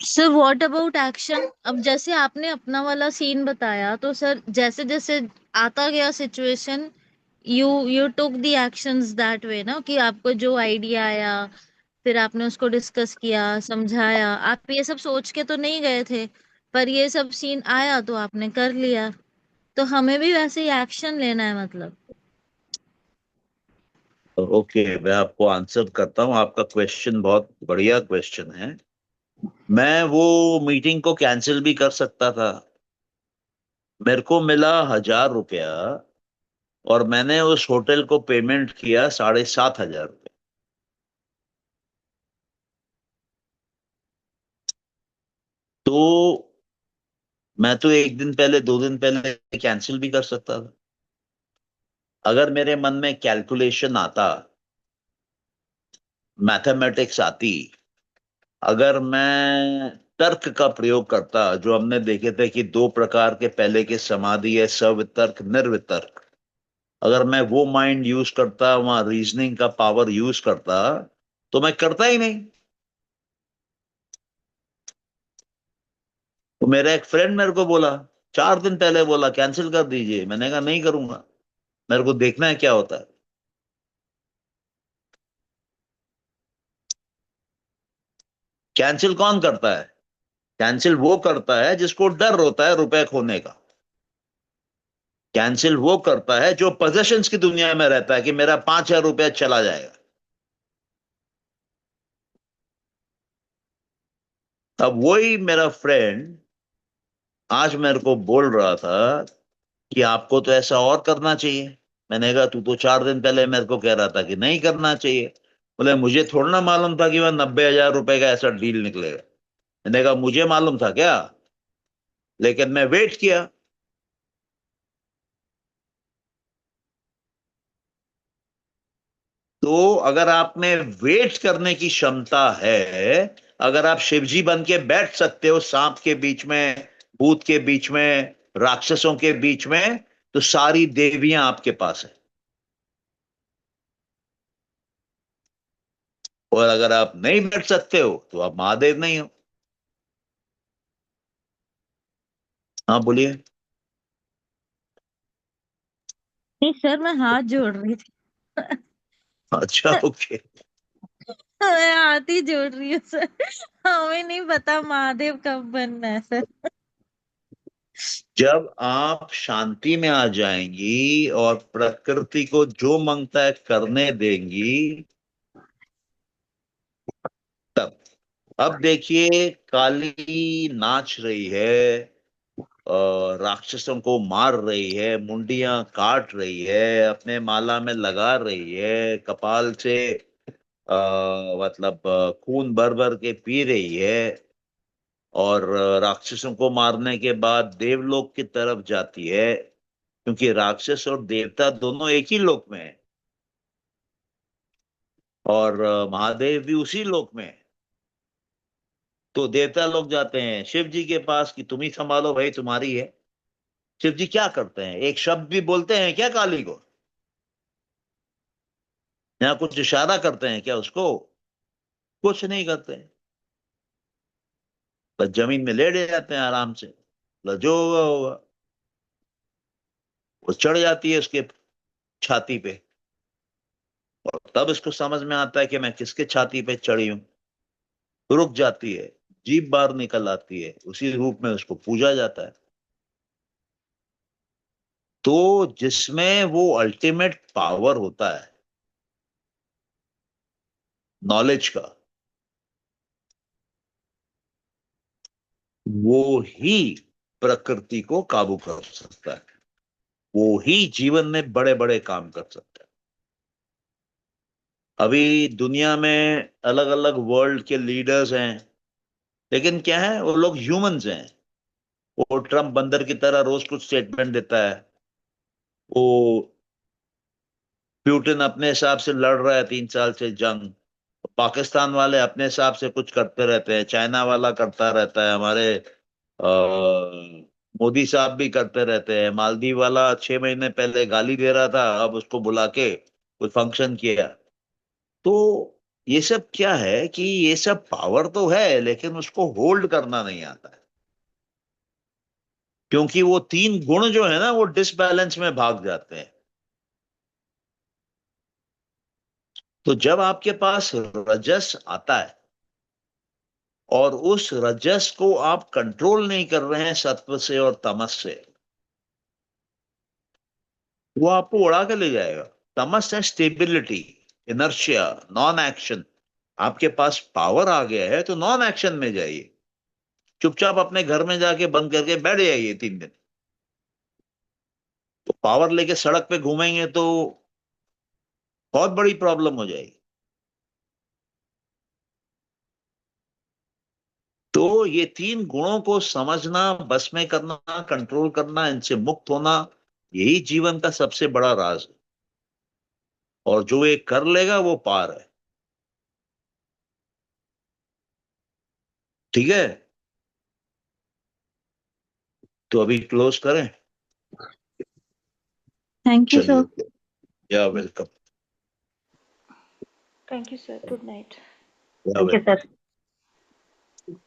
Sir what about action? अब जैसे आपने अपना वाला सीन बताया, तो सर जैसे जैसे आता गया situation, you took the actions that way ना, कि आपको जो आइडिया आया फिर आपने उसको डिस्कस किया, समझाया। आप ये सब सोच के तो नहीं गए थे, पर ये सब सीन आया तो आपने कर लिया। तो हमें भी वैसे ही एक्शन लेना है मतलब। ओके, मैं आपको आंसर करता हूं। आपका क्वेश्चन बहुत बढ़िया क्वेश्चन है। मैं वो मीटिंग को कैंसिल भी कर सकता था। मेरे को मिला 1,000 रुपया, और मैंने उस होटल को पेमेंट किया 7,500 रुपये। तो मैं तो एक दिन पहले, 2 दिन पहले कैंसिल भी कर सकता था। अगर मेरे मन में कैलकुलेशन आता, मैथमेटिक्स आती, अगर मैं तर्क का प्रयोग करता, जो हमने देखे थे कि 2 प्रकार के पहले के समाधि है, सवितर्क, निर्वितर्क। अगर मैं वो माइंड यूज करता, वहां रीजनिंग का पावर यूज करता, तो मैं करता ही नहीं। तो मेरा एक फ्रेंड मेरे को बोला, 4 दिन पहले बोला कैंसिल कर दीजिए। मैंने कहा नहीं करूंगा, मेरे को देखना है क्या होता है। कैंसिल कौन करता है? कैंसिल वो करता है जिसको डर होता है रुपए खोने का। कैंसिल वो करता है जो पोजेशंस की दुनिया में रहता है कि मेरा 5,000 रुपया चला जाएगा। अब वही मेरा फ्रेंड आज मेरे को बोल रहा था कि आपको तो ऐसा और करना चाहिए। मैंने कहा तू तो 4 दिन पहले मेरे को कह रहा था कि नहीं करना चाहिए। बोले मुझे थोड़ा ना मालूम था कि वह 90,000 रुपए का ऐसा डील निकलेगा। मैंने कहा मुझे मालूम था क्या, लेकिन मैं वेट किया। तो अगर आप में वेट करने की क्षमता है, अगर आप शिवजी बन के बैठ सकते हो सांप के बीच में, भूत के बीच में, राक्षसों के बीच में, तो सारी देवियां आपके पास है। और अगर आप नहीं बैठ सकते हो तो आप महादेव नहीं हो। हाँ बोलिए। नहीं सर, मैं हाथ जोड़ रही थी। अच्छा ओके। मैं हाथ ही जोड़ रही हूँ सर। हमें नहीं पता महादेव कब बनना है सर। जब आप शांति में आ जाएंगी और प्रकृति को जो मांगता है करने देंगी, तब। अब देखिए, काली नाच रही है, राक्षसों को मार रही है, मुंडियां काट रही है, अपने माला में लगा रही है, कपाल से मतलब खून भर भर के पी रही है, और राक्षसों को मारने के बाद देवलोक की तरफ जाती है, क्योंकि राक्षस और देवता दोनों एक ही लोक में है, और महादेव भी उसी लोक में है। तो देवता लोग जाते हैं शिव जी के पास कि तुम ही संभालो भाई, तुम्हारी है। शिव जी क्या करते हैं, एक शब्द भी बोलते हैं क्या काली को, या कुछ इशारा करते हैं क्या उसको? कुछ नहीं करते हैं, बस जमीन में लेट जाते हैं आराम से, बस जो होगा होगा। वो चढ़ जाती है उसके छाती पे, और तब इसको समझ में आता है कि मैं किसके छाती पे चढ़ी हूं। रुक जाती है, जीभ बाहर निकल आती है, उसी रूप में उसको पूजा जाता है। तो जिसमें वो अल्टीमेट पावर होता है नॉलेज का, वो ही प्रकृति को काबू कर सकता है, वो ही जीवन में बड़े बड़े काम कर सकता है। अभी दुनिया में अलग अलग वर्ल्ड के लीडर्स हैं, लेकिन क्या है, वो लोग ह्यूमंस हैं। वो ट्रम्प बंदर की तरह रोज कुछ स्टेटमेंट देता है, वो प्यूटिन अपने हिसाब से लड़ रहा है 3 साल से जंग, पाकिस्तान वाले अपने हिसाब से कुछ करते रहते हैं, चाइना वाला करता रहता है, हमारे मोदी साहब भी करते रहते हैं, मालदीव वाला 6 महीने पहले गाली दे रहा था, अब उसको बुला के कोई फंक्शन किया। तो ये सब क्या है कि ये सब पावर तो है, लेकिन उसको होल्ड करना नहीं आता है, क्योंकि वो 3 गुण जो है ना, वो डिसबैलेंस में भाग जाते हैं। तो जब आपके पास रजस आता है, और उस रजस को आप कंट्रोल नहीं कर रहे हैं सत्व से और तमस से, वो आपको उड़ा के ले जाएगा। तमस है स्टेबिलिटी, इनर्शिया, नॉन एक्शन। आपके पास पावर आ गया है तो नॉन एक्शन में जाइए, चुपचाप अपने घर में जाके बंद करके बैठ जाइए 3 दिन। तो पावर लेके सड़क पे घूमेंगे तो बहुत बड़ी प्रॉब्लम हो जाएगी। तो ये 3 गुणों को समझना, बस में करना, कंट्रोल करना, इनसे मुक्त होना, यही जीवन का सबसे बड़ा राज है। और जो ये कर लेगा वो पार है। ठीक है, तो अभी क्लोज करें। Thank you sir. चलिए, या welcome. Thank you, sir. Good night. या थैंक यू वेलकम। सर।